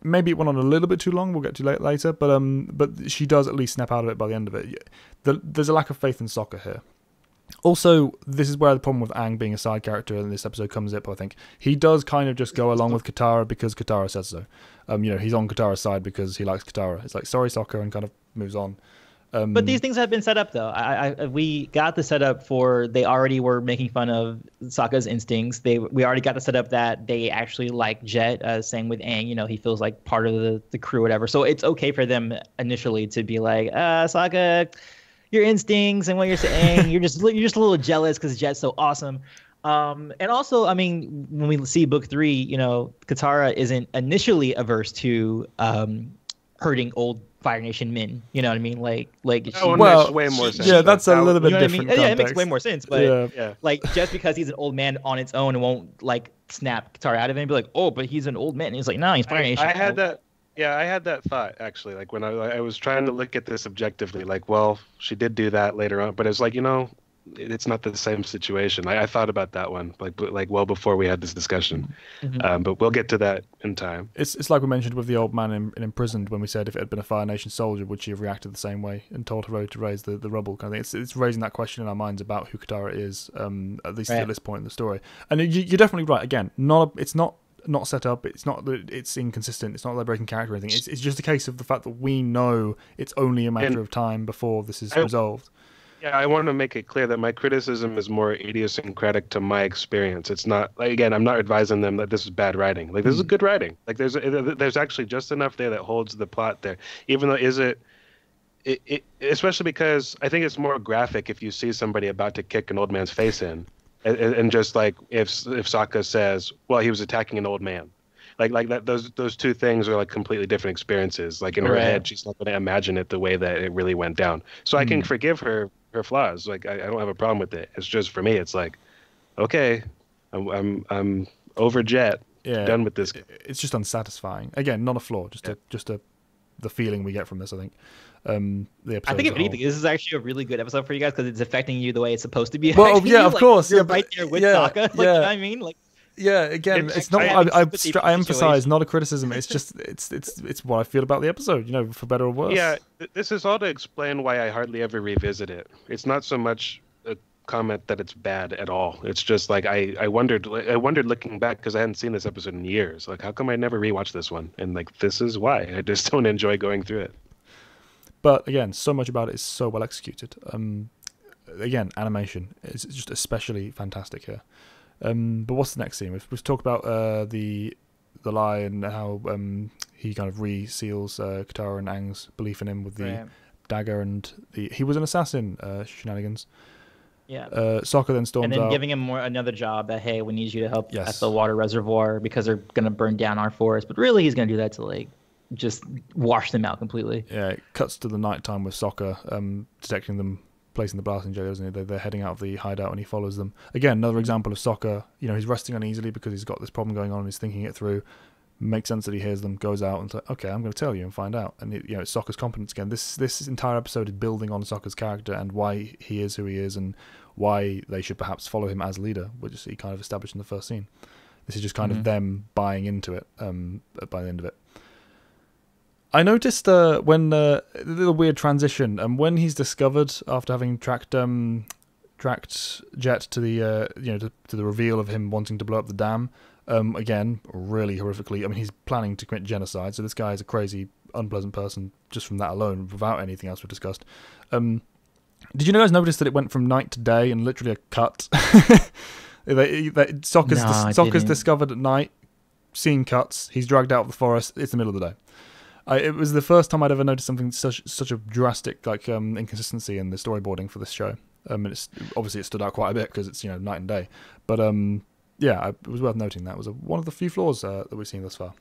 A: maybe it went on a little bit too long. We'll get to later, but she does at least snap out of it by the end of it. There's a lack of faith in Sokka here. Also, this is where the problem with Aang being a side character in this episode comes up, I think. He does kind of just go along with Katara because Katara says so. You know, he's on Katara's side because he likes Katara. It's like, sorry, Sokka, and kind of moves on.
C: But these things have been set up, though. We got the setup for they already were making fun of Sokka's instincts. We already got the setup that they actually like Jet, saying with Aang, you know, he feels like part of the crew or whatever. So it's okay for them initially to be like, Sokka, your instincts and what you're saying, you're just a little jealous because Jet's so awesome. And also, I mean, when we see book 3, you know, Katara isn't initially averse to hurting old Fire Nation men, you know what I mean? Like
B: makes way more sense.
A: Yeah, that's a little bit
C: you know
A: different.
C: I mean? Yeah, it makes way more sense. But like, just because he's an old man on its own, it won't like snap Katara out of it and be like, oh, but he's an old man. And he's like, no, he's Fire Nation.
B: I had that thought actually. Like when I was trying to look at this objectively, like, well, she did do that later on, but it's like, you know, it's not the same situation. I thought about that one, like well before we had this discussion, but we'll get to that in time.
A: It's like we mentioned with the old man in imprisoned when we said if it had been a Fire Nation soldier, would she have reacted the same way and told Hiro to raise the rubble kind of thing? It's raising that question in our minds about who Katara is, at least at this point in the story. And you're definitely right. Again, it's not set up. It's not that it's inconsistent. It's not like breaking character or anything. It's just a case of the fact that we know it's only a matter of time before this is resolved.
B: Yeah, I want to make it clear that my criticism is more idiosyncratic to my experience. It's not, like, again, I'm not advising them that this is bad writing. Like, this is good writing. Like, there's actually just enough there that holds the plot there. Even though it especially because I think it's more graphic if you see somebody about to kick an old man's face in, and just like if Sokka says, well, he was attacking an old man. Like that, those two things are like completely different experiences. Like in her head, she's not going to imagine it the way that it really went down. So I can forgive her flaws. Like I don't have a problem with it. It's just for me, it's like, okay, I'm over Jet. Done with this.
A: It's just unsatisfying. Again, not a flaw. Just the feeling we get from this. I think. The episode.
C: I think if anything, this is actually a really good episode for you guys because it's affecting you the way it's supposed to be.
A: Well, yeah, of course.
C: You're right there with Sokka. Like, you know what I mean? Like.
A: Yeah, again, it's not. I emphasize not a criticism. It's just it's what I feel about the episode. You know, for better or worse.
B: Yeah, this is all to explain why I hardly ever revisit it. It's not so much a comment that it's bad at all. It's just like I wondered looking back because I hadn't seen this episode in years. Like, how come I never rewatched this one? And like, this is why I just don't enjoy going through it.
A: But again, so much about it is so well executed. Again, animation is just especially fantastic here. But what's the next scene? We've talked about the lie and how he kind of re-seals Katara and Aang's belief in him with the dagger and he was an assassin shenanigans.
C: Yeah.
A: Sokka then storms out.
C: And then giving him another job that, hey, we need you to help at the water reservoir because they're going to burn down our forest. But really, he's going to do that to like just wash them out completely.
A: Yeah, it cuts to the nighttime with Sokka detecting them placing the blasting jelly, isn't he? They're heading out of the hideout, and he follows them. Again, another example of Sokka. He's resting uneasily because he's got this problem going on, and he's thinking it through. Makes sense that he hears them, goes out, and says, okay, I'm going to tell you and find out. And it's Sokka's competence again. This entire episode is building on Sokka's character and why he is who he is, and why they should perhaps follow him as leader, which he kind of established in the first scene. This is just kind of them buying into it by the end of it. I noticed when the little weird transition, and when he's discovered after having tracked Jet to the to the reveal of him wanting to blow up the dam. Again, really horrifically. I mean, he's planning to commit genocide, so this guy is a crazy, unpleasant person just from that alone, without anything else we've discussed. Did you guys notice that it went from night to day and literally a cut? Sokka's discovered at night, seeing cuts. He's dragged out of the forest. It's the middle of the day. It was the first time I'd ever noticed something such a drastic inconsistency in the storyboarding for this show. Obviously it stood out quite a bit because it's night and day, but yeah, it was worth noting. That was one of the few flaws that we've seen thus far.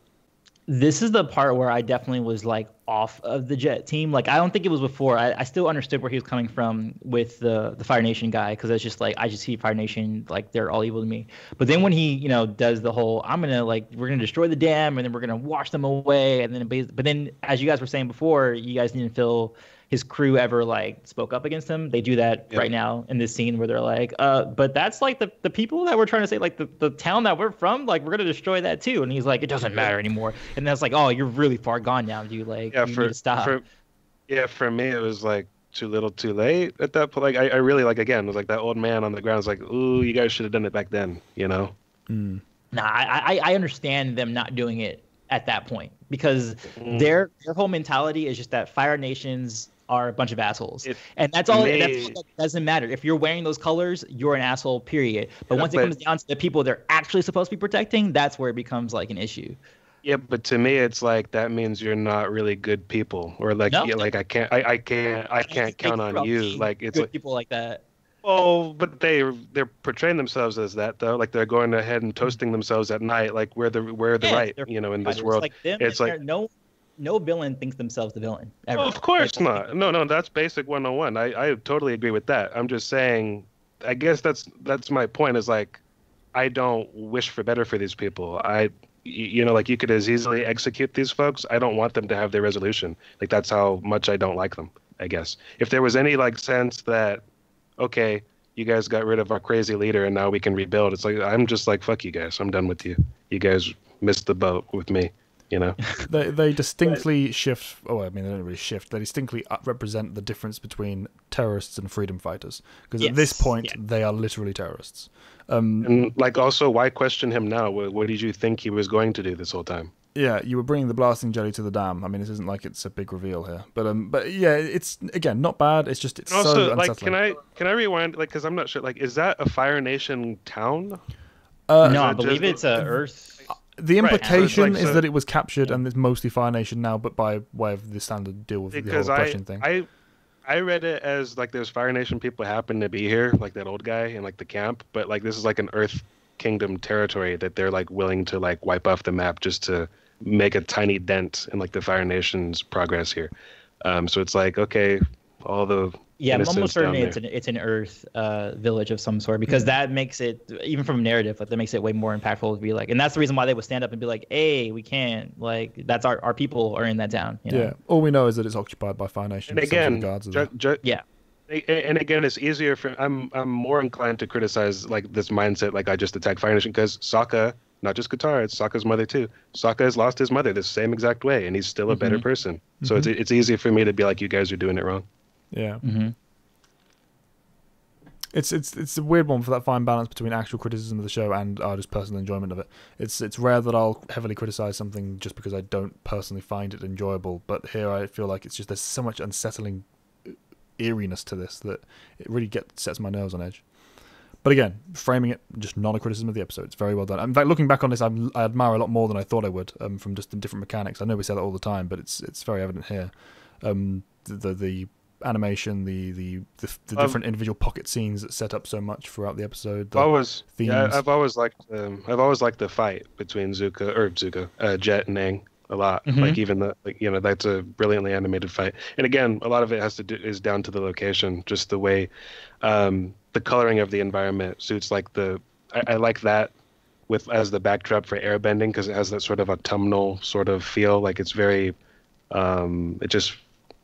C: This is the part where I definitely was like off of the Jet team. Like, I don't think it was before. I still understood where he was coming from with the Fire Nation guy, because it's just like, I just see Fire Nation like they're all evil to me. But then when he does the whole, we're gonna destroy the dam and then we're gonna wash them away, and then but then, as you guys were saying before, you guys didn't feel his crew ever like spoke up against him. They do that right now in this scene where they're like, but that's like the people that we're trying to say, like the town that we're from, like we're gonna destroy that too. And he's like, it doesn't matter anymore. And that's like, oh, you're really far gone now, dude. Like, you need to stop.
B: For me, it was like too little, too late at that point. Like I really again, it was like that old man on the ground was like, ooh, you guys should have done it back then,
C: Nah, I understand them not doing it at that point, because their whole mentality is just that Fire Nations are a bunch of assholes, and that's all. That doesn't matter. If you're wearing those colors, you're an asshole, period. But once it comes down to the people they're actually supposed to be protecting, that's where it becomes like an issue.
B: Yeah, but to me, it's like that means you're not really good people, or like like I can't count on you. Like it's like
C: people like that.
B: Oh, but they're portraying themselves as that though. Like they're going ahead and toasting themselves at night. Like we're the right, in this world. It's like
C: no villain thinks themselves the villain ever.
B: Well, of course not. No, that's basic 101. I totally agree with that. I'm just saying, I guess that's my point, is like, I don't wish for better for these people. Like you could as easily execute these folks. I don't want them to have their resolution. Like that's how much I don't like them, I guess. If there was any like sense that, okay, you guys got rid of our crazy leader and now we can rebuild, it's like, I'm just like, fuck you guys. I'm done with you. You guys missed the boat with me.
A: They distinctly shift. Oh, I mean, they don't really shift. They distinctly represent the difference between terrorists and freedom fighters. Because at this point, they are literally terrorists.
B: And like, also, why question him now? What did you think he was going to do this whole time?
A: Yeah, you were bringing the blasting jelly to the dam. I mean, this isn't like it's a big reveal here, but yeah, it's again not bad. It's just it's
B: also,
A: so unsettling.
B: Like, can I rewind? Like, because I'm not sure. Like, is that a Fire Nation town?
C: No, I believe it's Earth.
A: The implication is that it was captured and it's mostly Fire Nation now, but by way of the standard deal with the whole oppression thing.
B: I read it as like there's Fire Nation people happen to be here, like that old guy in like the camp, but like this is like an Earth Kingdom territory that they're like willing to like wipe off the map just to make a tiny dent in like the Fire Nation's progress here. So it's like, okay, all the
C: I'm almost certain it's an Earth village of some sort, because that makes it, even from a narrative, that makes it way more impactful to be like, and that's the reason why they would stand up and be like, hey, we can't, like, that's our people are in that town.
A: Yeah, all we know is that it's occupied by Fire Nation.
B: And again,
C: and
B: again, it's easier for I'm more inclined to criticize like this mindset, like I just attack Fire Nation, because Sokka, not just Katara, it's Sokka's mother too. Sokka has lost his mother the same exact way, and he's still a better person. So it's easier for me to be like, you guys are doing it wrong.
A: Yeah. It's a weird one for that fine balance between actual criticism of the show and our just personal enjoyment of it. It's rare that I'll heavily criticize something just because I don't personally find it enjoyable, but here I feel like it's just there's so much unsettling eeriness to this that it really sets my nerves on edge. But again, framing it just not a criticism of the episode. It's very well done. In fact, looking back on this, I admire a lot more than I thought I would from just the different mechanics. I know we say that all the time, but it's very evident here. The animation, the different individual pocket scenes that set up so much throughout the episode.
B: I've always liked the fight between Jet and Aang. a lot. Like even the that's a brilliantly animated fight. And again, a lot of it is down to the location, just the way the coloring of the environment suits like I like that with as the backdrop for airbending because it has that sort of autumnal sort of feel. Like it's very it just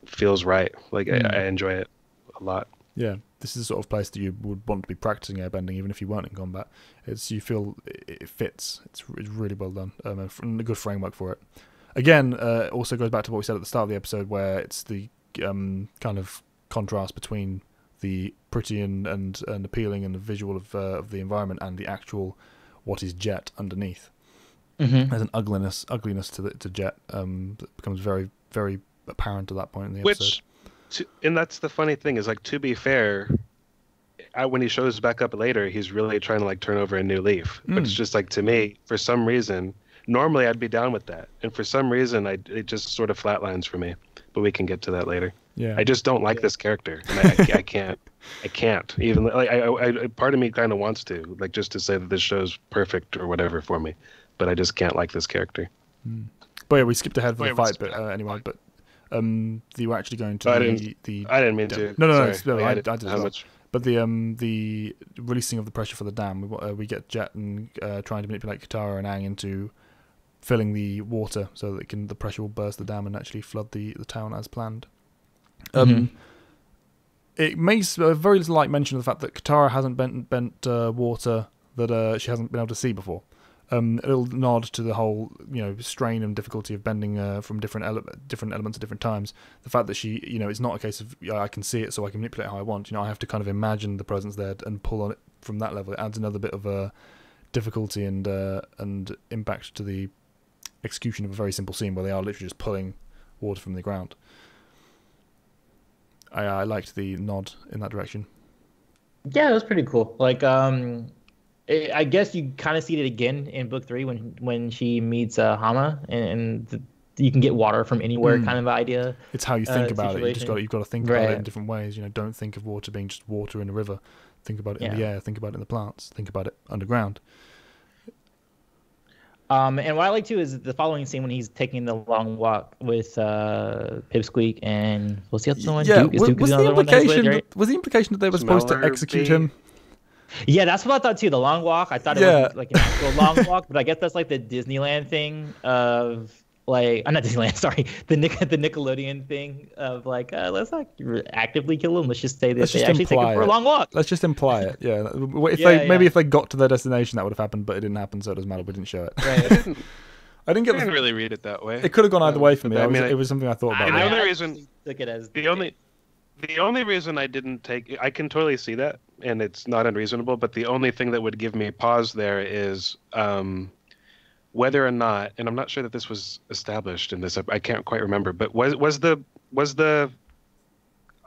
B: feels right. Like I enjoy it a lot.
A: Yeah, this is the sort of place that you would want to be practicing airbending, even if you weren't in combat. You feel it fits. It's really well done. A good framework for it. Again, also goes back to what we said at the start of the episode, where it's the kind of contrast between the pretty and appealing and the visual of the environment and the actual what is Jet underneath. There's an ugliness to Jet that becomes very, very apparent at that point in the episode.
B: And that's the funny thing is, like, to be fair, when he shows back up later, he's really trying to like turn over a new leaf. But it's just like, to me, for some reason, normally I'd be down with that, and for some reason, it just sort of flatlines for me. But we can get to that later.
A: Yeah,
B: I just don't like this character, and I can't even like I part of me kind of wants to like just to say that this show's perfect or whatever for me, but I just can't like this character.
A: But yeah, we skipped ahead for the fight, but anyway, but you were actually going to
B: I didn't mean to.
A: No,
B: Sorry.
A: I did as well.
B: much?
A: But the releasing of the pressure for the dam, we get Jet and trying to manipulate Katara and Aang into filling the water so that the pressure will burst the dam and actually flood the town as planned. It makes a very light mention of the fact that Katara hasn't bent water that she hasn't been able to see before. A little nod to the whole, strain and difficulty of bending from different elements at different times. The fact that she, it's not a case of I can see it, so I can manipulate how I want. I have to kind of imagine the presence there and pull on it from that level. It adds another bit of difficulty and impact to the execution of a very simple scene where they are literally just pulling water from the ground. I liked the nod in that direction.
C: Yeah, it was pretty cool. Like, I guess you kind of see it again in book 3 when she meets Hama and you can get water from anywhere kind of idea.
A: It's how you think about situation. You've got to think about it in different ways. Don't think of water being just water in a river. Think about it in the air. Think about it in the plants. Think about it underground.
C: And what I like too is the following scene when he's taking the long walk with Pipsqueak and what's the other one? Duke?
A: Was the implication that they were supposed to execute him?
C: Yeah, that's what I thought too. The long walk. I thought it was like an actual long walk, but I guess that's like the Disneyland thing of like, not Disneyland, sorry, the Nickelodeon thing of like, let's not actively kill him. Let's just say that they actually take him for a long walk.
A: Let's just imply it. Yeah. If they got to their destination, that would have happened, but it didn't happen, so it doesn't matter. We didn't show it.
C: Right.
B: I didn't really read it that way.
A: It could have gone either way for me. It was something I thought about.
B: The only reason
C: took it as
B: the only reason I didn't take, I can totally see that, and it's not unreasonable. But the only thing that would give me pause there is whether or not, and I'm not sure that this was established in this. I can't quite remember, but was the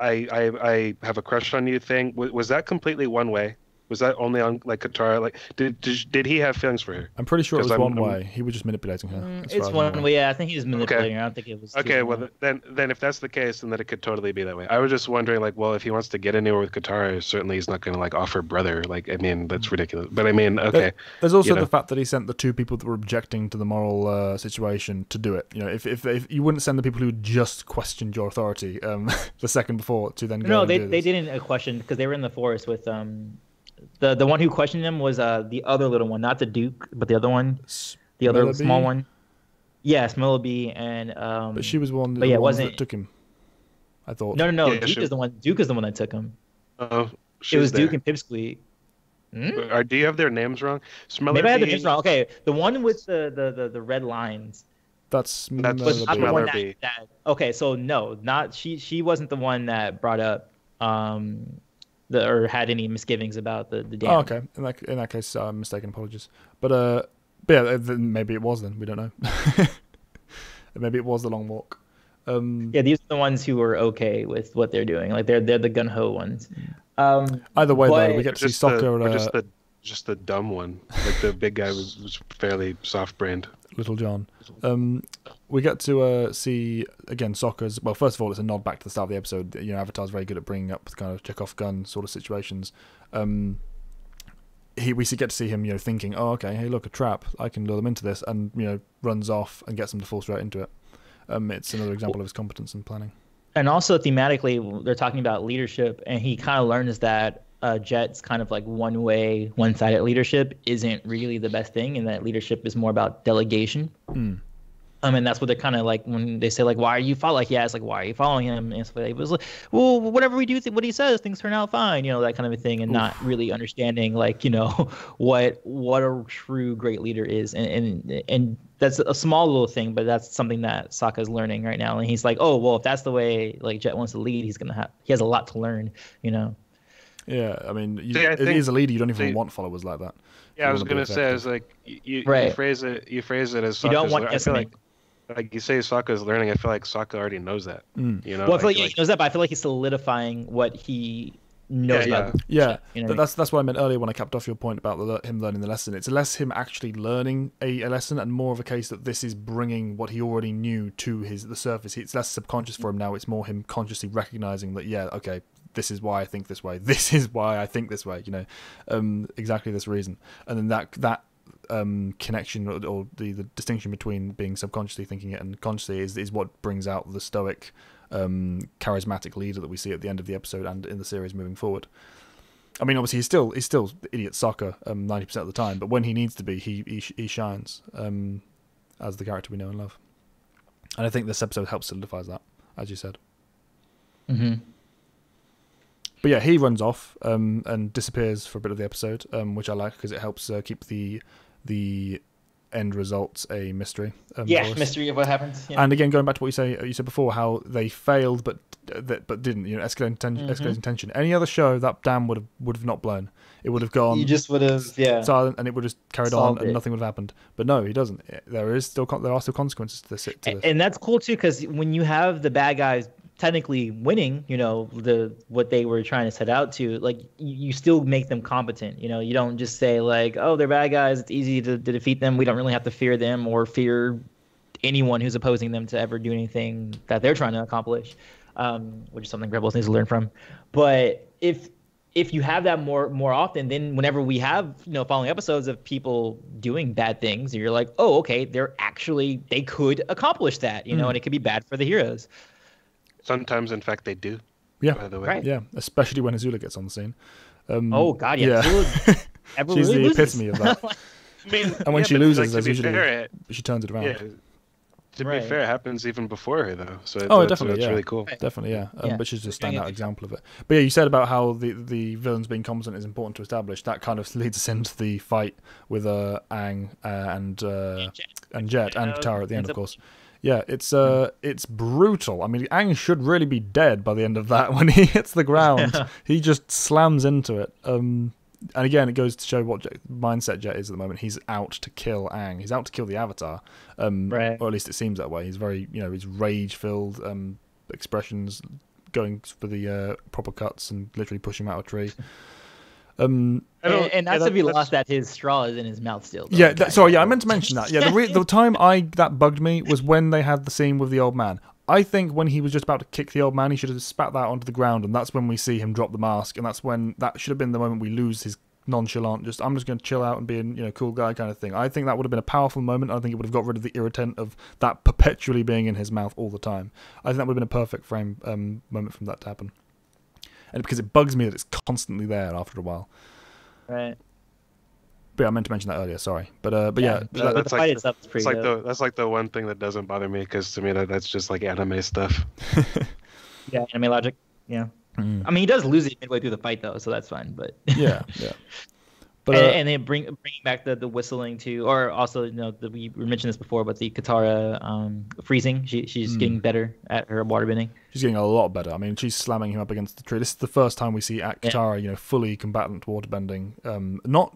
B: I have a crush on you thing, was that completely one way? Was that only on like Katara? Like, did he have feelings for her?
A: I'm pretty sure it was one way. He was just manipulating her.
C: It's one way. Yeah, I think he was manipulating her. I don't think it was.
B: Okay, well then if that's the case, then it could totally be that way. I was just wondering, like, well, if he wants to get anywhere with Katara, certainly he's not going to like offer brother. Like, I mean, that's ridiculous. But I mean, okay.
A: There's also the fact that he sent the two people that were objecting to the moral situation to do it. If you wouldn't send the people who just questioned your authority the second before to then go.
C: No, they didn't question because they were in the forest with The one who questioned him was the other little one, not the Duke, but the other one, the other small one. Yeah, Smellaby and.
A: But she was one. That took him. I thought.
C: No. Yeah, Duke is the one. Duke is the one that took him.
B: Oh,
C: it was Duke and Pipsqueak.
B: Do you have their names wrong? Smellaby.
C: Maybe I had their names wrong. Okay, the one with the red lines.
A: That's
B: Smellaby.
C: Okay, so no, not she. She wasn't the one that brought up. Or had any misgivings about the dam.
A: Oh, okay. In that case, I'm mistaken. Apologies. But yeah, maybe it was then. We don't know. Maybe it was the long walk.
C: Yeah, these are the ones who were okay with what they're doing. Like they're the gun ho ones.
A: Either way, though, we get to see Sokka.
B: Just the dumb one. Like the big guy was fairly soft-brained.
A: Little John. We get to see again Sokka's. Well, first of all, it's a nod back to the start of the episode. Avatar's very good at bringing up kind of Chekhov gun sort of situations. we get to see him, thinking, oh, okay, hey, look, a trap. I can lure them into this, and runs off and gets them to fall straight into it. It's another example of his competence in planning.
C: And also thematically, they're talking about leadership, and he kind of learns that Jet's kind of like one-sided leadership isn't really the best thing, and that leadership is more about delegation. And that's what they're kind of like when they say, like, why are you following? Like, yeah, it's like, why are you following him? And stuff like that. It was like, well, whatever we do, what he says, things turn out fine, that kind of a thing, and not really understanding, like, what a true great leader is. And that's a small little thing, but that's something that Sokka's learning right now. And he's like, oh, well, if that's the way, like, Jet wants to lead, he has a lot to learn,
A: Yeah, I mean, as a leader, you don't even want followers like that.
B: Yeah, I was gonna say, it's like you phrase it as Sokka's,
C: you don't want.
B: I feel like you say Sokka's learning. I feel like Sokka already knows that.
C: Well, I feel like he knows that, but I feel like he's solidifying what he knows about.
A: Yeah, but that's what I meant earlier when I capped off your point about him learning the lesson. It's less him actually learning a lesson, and more of a case that this is bringing what he already knew to the surface. It's less subconscious for him now. It's more him consciously recognizing that, yeah, okay, this is why I think this way. This is why I think this way. Exactly this reason, and then that connection or the distinction between being subconsciously thinking it and consciously is what brings out the stoic, charismatic leader that we see at the end of the episode and in the series moving forward. I mean, obviously he's still idiot Sokka 90% of the time, but when he needs to be, he shines as the character we know and love. And I think this episode helps solidifies that, as you said. But yeah, he runs off and disappears for a bit of the episode, which I like because it helps keep the end results a mystery.
C: Mystery of what happens. Yeah.
A: And again, going back to what you said before, how they failed but didn't, escalating tension. Any other show, that dam would have not blown. It would have gone.
C: You just would have
A: silent, and it would have just carried on, and nothing would have happened. But no, he doesn't. There are still consequences to this.
C: And that's cool too, because when you have the bad guys technically winning, what they were trying to set out to, like, you still make them competent. You don't just say, like, oh, they're bad guys, it's easy to defeat them, we don't really have to fear them or fear anyone who's opposing them to ever do anything that they're trying to accomplish, which is something Rebels needs to learn from. But if you have that more often, then whenever we have following episodes of people doing bad things, you're like, oh, okay, they could accomplish that, and it could be bad for the heroes.
B: Sometimes, in fact, they do.
A: Yeah,
B: by the way.
A: Right. Yeah, especially when Azula gets on the scene.
C: Oh God, yeah. Azula
A: she's
C: really
A: the epitome of that.
B: I mean,
A: and when she loses,
B: like,
A: she turns it around.
B: Yeah. To be fair, it happens even before her, though. So
A: definitely,
B: it's really cool.
A: Definitely, yeah. But she's just a standout example of it. But yeah, you said about how the villains being competent is important to establish. That kind of leads us into the fight with Aang and Jet and Katara at the end, of course. Yeah, it's brutal. I mean, Aang should really be dead by the end of that. When he hits the ground, he just slams into it. And again, it goes to show what mindset Jet is at the moment. He's out to kill Aang. He's out to kill the Avatar. Or at least it seems that way. He's very, his rage-filled expressions, going for the proper cuts and literally pushing him out of a tree. And
C: not to be lost that his straw is in his mouth still. Though.
A: Yeah, I meant to mention that. Yeah, the time that bugged me was when they had the scene with the old man. I think when he was just about to kick the old man, he should have spat that onto the ground, and that's when we see him drop the mask, and that's when that should have been the moment we lose his nonchalant, I'm just going to chill out and be a cool guy kind of thing. I think that would have been a powerful moment. I think it would have got rid of the irritant of that perpetually being in his mouth all the time. I think that would have been a perfect frame moment from that to happen. And because it bugs me that it's constantly there after a while.
C: Right.
A: But yeah, I meant to mention that earlier. Sorry, but yeah,
B: that's like the one thing that doesn't bother me, because to me that's just like anime stuff.
C: Yeah, anime logic. Yeah. I mean, he does lose it midway through the fight though, so that's fine. But
A: yeah. But
C: and then bringing back the whistling too, or also we mentioned this before, but the Katara freezing. She's getting better at her waterbending. She's
A: getting a lot better. I mean, she's slamming him up against the tree. This is the first time we see Katara, fully combatant waterbending. Not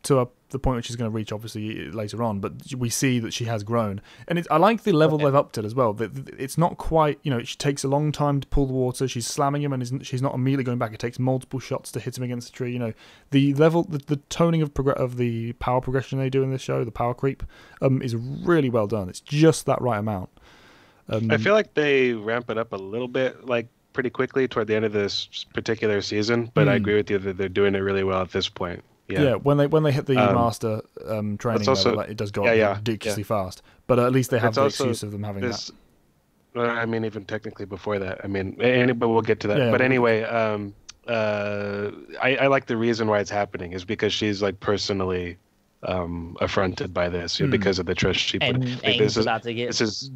A: to the point where she's going to reach obviously later on, but we see that she has grown, and I like the level they've upped it as well. It's not quite, she takes a long time to pull the water. She's slamming him, and she's not immediately going back. It takes multiple shots to hit him against the tree. The level, the toning of the power progression they do in this show, the power creep, is really well done. It's just that right amount.
B: I feel like they ramp it up a little bit, like pretty quickly toward the end of this particular season, but I agree with you that they're doing it really well at this point.
A: Yeah, when they hit the master training
B: also,
A: level, it does go up ridiculously fast. But at least they have the excuse of them having that.
B: I mean, even technically before that. I mean, but we'll get to that. But anyway, I like the reason why it's happening is because she's like personally affronted by this, because of the trust she put. This is.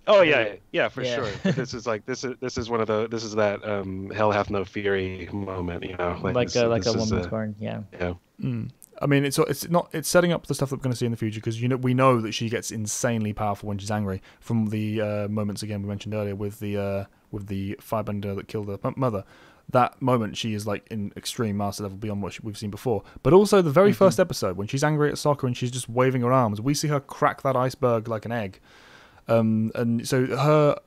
B: Oh yeah, for sure. But this is one of that hell hath no fury moment,
C: like a woman scorn, yeah.
A: I mean, it's setting up the stuff that we're going to see in the future because we know that she gets insanely powerful when she's angry from the moments again we mentioned earlier with the firebender that killed her mother. That moment she is like in extreme master level beyond what we've seen before. But also the very first episode when she's angry at Sokka and she's just waving her arms, we see her crack that iceberg like an egg. And so her,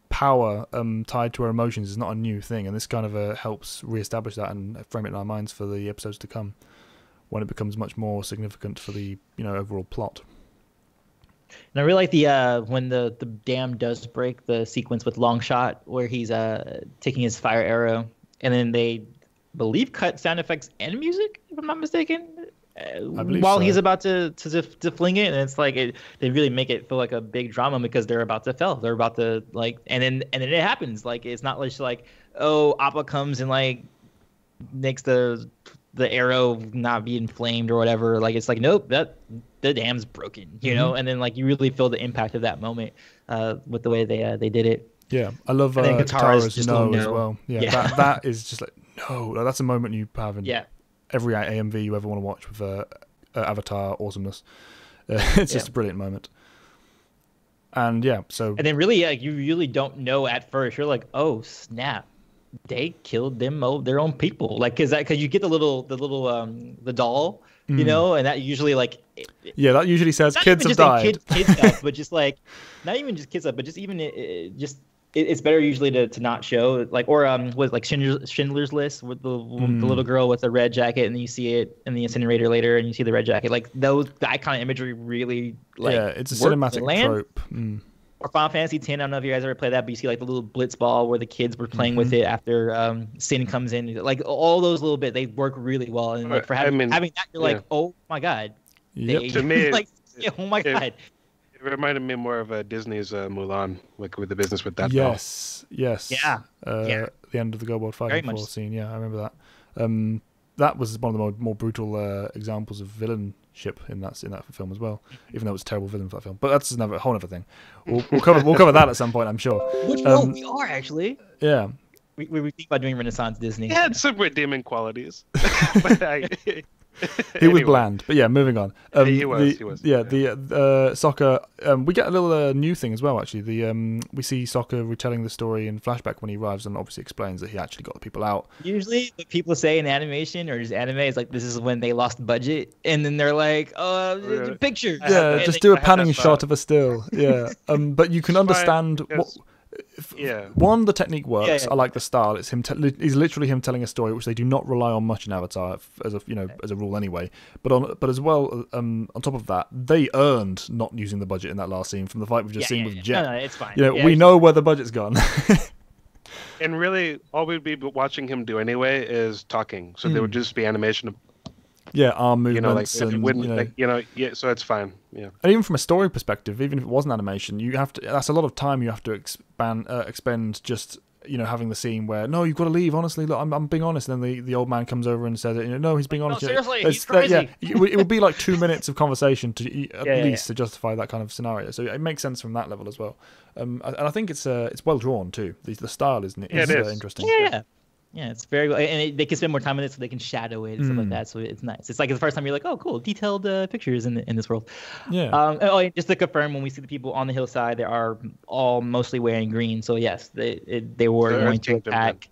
A: power tied to her emotions is not a new thing, and this kind of helps reestablish that and frame it in our minds for the episodes to come, when it becomes much more significant for the overall plot.
C: And I really like the when the dam does break, the sequence with Longshot where he's taking his fire arrow, and then they believe cut sound effects and music, if I'm not mistaken. While he's about to fling it, and it's like they really make it feel like a big drama because they're about to fail. They're about to and then it happens. Like it's not just like, oh, Appa comes and like makes the arrow not be inflamed or whatever. Like it's like, nope, that the dam's broken, and then like you really feel the impact of that moment with the way they did it.
A: Yeah, I love Katara's no as well. Yeah. That is just like no. That's a moment you have in every AMV you ever want to watch with Avatar awesomeness. It's just a brilliant moment. And and
C: then really you really don't know at first. You're like, oh snap, they killed their own people. Like because you get the little the doll, and that usually
A: that usually says kids have died.
C: Kids stuff, but just like not even just kids stuff, but just even it's better usually to not show with like Schindler's List with the little girl with the red jacket, and then you see it in the incinerator later, and you see the red jacket. Like that kind of imagery really
A: it's a cinematic trope.
C: Or Final Fantasy X. I don't know if you guys ever played that, but you see like the little blitz ball where the kids were playing with it after Sin comes in. Like all those little bits, they work really well. And like for having that, you're like, oh my god.
A: Yep.
B: To me,
C: oh my god.
B: It reminded me more of Disney's Mulan, like with the business with that.
A: Yes.
C: Yeah.
A: The end of the Go World Fighting Force scene. Yeah, I remember that. That was one of the more brutal examples of villainship in that film as well. Even though it was a terrible villain for that film, but that's a whole other thing. We'll cover that at some point, I'm sure.
C: Which we are actually.
A: Yeah.
C: We think about doing Renaissance Disney.
B: It had some redeeming qualities.
A: He was bland, but moving on.
B: He was.
A: Yeah, the Sokka. We get a little new thing as well. Actually, we see Sokka retelling the story in flashback when he arrives, and obviously explains that he actually got the people out.
C: Usually, what people say in animation or just anime is like, this is when they lost budget, and then they're like, picture.
A: Yeah, just do a panning shot of a still. Yeah, but you can understand what. One, the technique works. I like the style. It's him. He's literally him telling a story, which they do not rely on much in Avatar, as a rule anyway. But as well, on top of that, they earned not using the budget in that last scene from the fight we've just seen with Jet.
C: No, it's fine.
A: We know where the budget's gone.
B: And really, all we'd be watching him do anyway is talking. So there would just be animation of.
A: Yeah, arm movements,
B: so it's fine. Yeah,
A: and even from a story perspective, even if it wasn't animation, you have to. That's a lot of time you have to expend just having the scene where no, you've got to leave. Honestly, look, I'm being honest. And then the old man comes over and says, no, he's being honest.
C: No, seriously, he's crazy.
A: It would be like 2 minutes of conversation at least to justify that kind of scenario. So it makes sense from that level as well. And I think it's well drawn too. The style is interesting.
C: Yeah, it's very well, and they can spend more time on it, so they can shadow it and stuff like that. So it's nice. It's like the first time you're like, oh, cool, detailed pictures in this world.
A: Yeah.
C: And just to confirm, when we see the people on the hillside, they are all mostly wearing green. So yes, they were going to attack.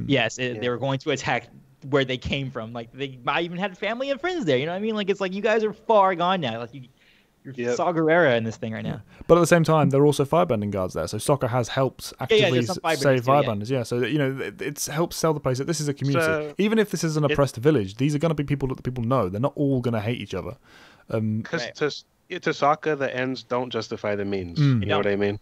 C: Yes, they were going to attack where they came from. Like they might even had family and friends there. You know what I mean? Like it's like you guys are far gone now. Like you're Saw Gerrera in this thing right now.
A: But at the same time, there are also firebending guards there. So Sokka has helped actively save firebenders. Yeah, so it helps sell the place that this is a community. So, even if this is an oppressed village, these are going to be people that the people know. They're not all going to hate each other.
B: Because to Sokka, the ends don't justify the means. You know what I mean?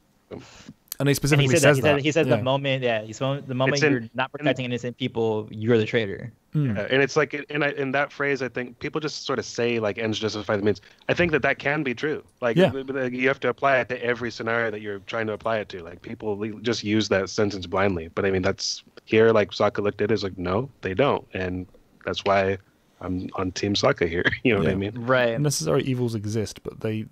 A: And he
C: And
A: specifically
C: he
A: says that.
C: he says
A: Yeah.
C: the moment, the moment you're not protecting innocent people, you're the traitor.
A: Mm.
B: Yeah, and it's like in that phrase, I think people just sort of say like ends justify the means. I think that can be true. Like
A: Yeah.
B: you have to apply it to every scenario that you're trying to apply it to. Like people just use that sentence blindly. But I mean, that's here. Like Sokka looked at it, is like, no, they don't, and that's why I'm on Team Sokka here. You know what I mean?
C: Right.
A: Necessary evils exist, but they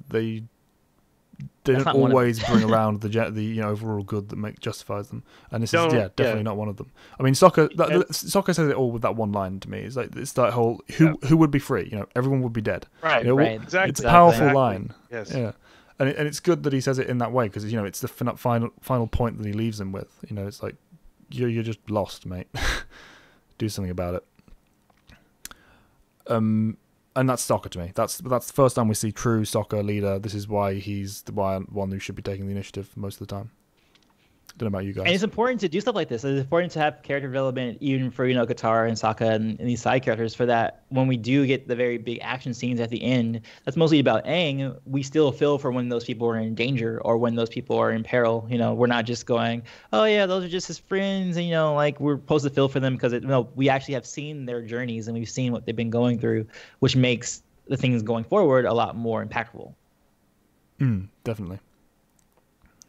C: That's
A: don't
C: not one of them.
A: always bring around the overall good that justifies them, and this is definitely not one of them. I mean, Sokka says it all with that one line to me. It's that whole who would be free? Everyone would be dead.
B: Right,
C: right.
B: Exactly.
A: It's a powerful
B: Exactly.
A: line.
B: Yes.
A: Yeah, and it's good that he says it in that way because it's the final point that he leaves him with. It's like you're just lost, mate. Do something about it. And that's Sokka to me. That's the first time we see true Sokka leader. This is why he's the one who should be taking the initiative most of the time. Don't know about you guys.
C: And it's important to do stuff like this. It's important to have character development, even for Katara and Sokka and these side characters. For that, when we do get the very big action scenes at the end, that's mostly about Aang. We still feel for when those people are in danger or when those people are in peril. We're not just going, oh yeah, those are just his friends, and like we're supposed to feel for them because we actually have seen their journeys and we've seen what they've been going through, which makes the things going forward a lot more impactful.
A: Definitely.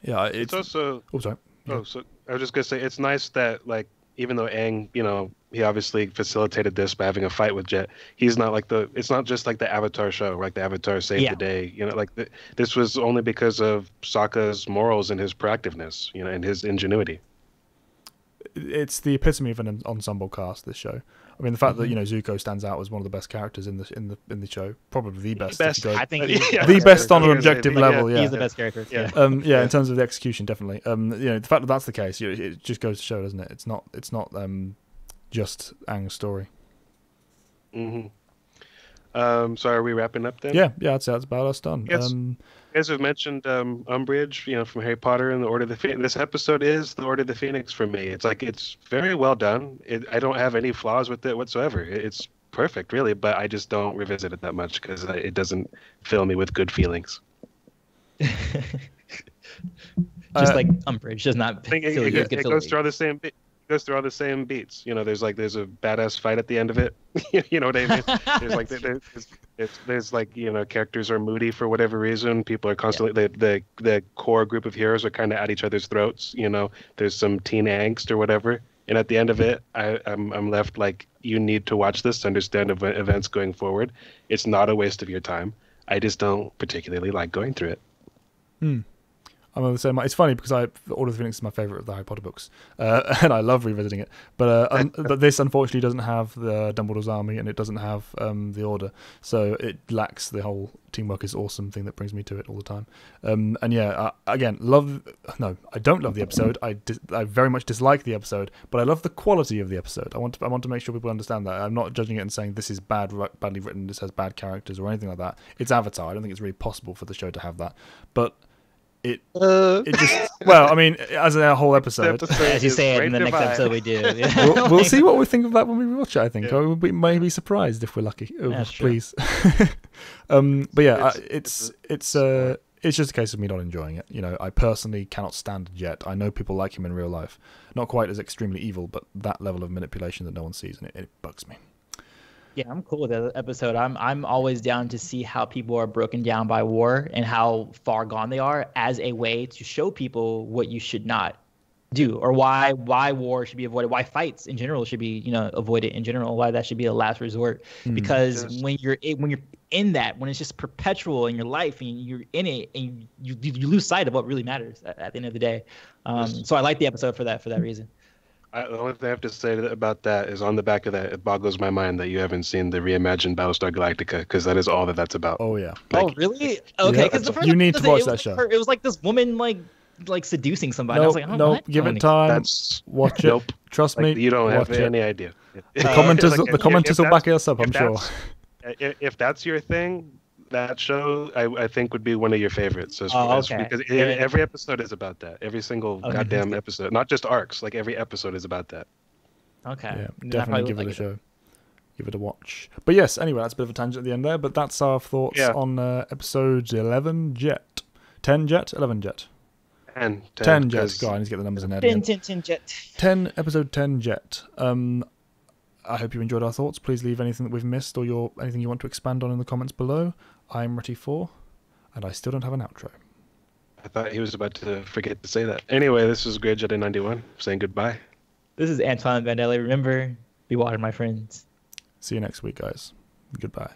A: Yeah,
B: It's also.
A: Oh, sorry.
B: Oh, so I was just gonna say it's nice that like even though Aang, he obviously facilitated this by having a fight with Jet. He's not like it's not just like the Avatar show, like the Avatar saved the day. This was only because of Sokka's morals and his proactiveness, and his ingenuity.
A: It's the epitome of an ensemble cast. This show. I mean, the fact that Zuko stands out as one of the best characters in the show, probably the best.
C: I think
A: the best on an objective level. Yeah,
C: he's the best character. Yeah.
A: In terms of the execution, definitely. The fact that that's the case, it just goes to show, doesn't it? It's not just Aang's story.
B: Mm-hmm. So are we wrapping up then?
A: Yeah, I'd say that's about us done.
B: Yes. You guys have mentioned Umbridge, from Harry Potter and the Order of the Phoenix. This episode is the Order of the Phoenix for me. It's very well done. I don't have any flaws with it whatsoever. It's perfect, really, but I just don't revisit it that much because it doesn't fill me with good feelings.
C: Just like Umbridge does not feel good.
B: It goes through all the same. Goes through all the same beats. There's a badass fight at the end of it. You know what I mean? There's characters are moody for whatever reason. People are constantly the core group of heroes are kind of at each other's throats. There's some teen angst or whatever. And at the end of it, I'm left like, you need to watch this to understand events going forward. It's not a waste of your time. I just don't particularly like going through it.
A: I'm on the same. It's funny because The Order of the Phoenix is my favorite of the Harry Potter books, and I love revisiting it. But this unfortunately doesn't have the Dumbledore's army, and it doesn't have the Order, so it lacks the whole teamwork is awesome thing that brings me to it all the time. Again, No, I don't love the episode. I very much dislike the episode, but I love the quality of the episode. I want to make sure people understand that. I'm not judging it and saying this is badly written, this has bad characters or anything like that. It's Avatar. I don't think it's really possible for the show to have that, but. It just as a whole episode.
C: As you say it in the next episode we do. Yeah.
A: We'll see what we think of that when we watch it. I think we may be surprised if we're lucky. Please. It's just a case of me not enjoying it. I personally cannot stand Jet. I know people like him in real life, not quite as extremely evil, but that level of manipulation that no one sees, and it bugs me.
C: Yeah, I'm cool with that episode. I'm always down to see how people are broken down by war and how far gone they are as a way to show people what you should not do, or why war should be avoided, why fights in general should be avoided in general, why that should be a last resort. Because when you're in that, when it's just perpetual in your life and you're in it, and you lose sight of what really matters at the end of the day. So I like the episode for that reason.
B: The only thing I have to say about that is on the back of that, it boggles my mind that you haven't seen the reimagined Battlestar Galactica, because that is all that's about.
A: Oh, yeah.
C: Really? Okay, because
A: you need to watch that show.
C: It was like this woman like seducing somebody. I was like, what?
A: Give it time. Watch it. Nope. Trust me.
B: You don't have any idea.
A: The commenters will back us up, I'm sure.
B: If that's your thing, that show I think would be one of your favorites. Because every episode is about that. Every single goddamn episode, not just arcs. Like every episode is about that.
C: Okay.
A: Yeah, definitely give it a show. Give it a watch. But yes, anyway, that's a bit of a tangent at the end there. But that's our thoughts on episode 11 Jet, 10 Jet, 11 Jet. 10 Jet. God, I need to get the numbers in there.
C: 10 Jet.
A: 10, episode 10 Jet. I hope you enjoyed our thoughts. Please leave anything that we've missed or anything you want to expand on in the comments below. I'm Retty4, and I still don't have an outro.
B: I thought he was about to forget to say that. Anyway, this was Great Jedi 91 saying goodbye.
C: This is Antoine Vandelli. Remember, be water, my friends.
A: See you next week, guys. Goodbye.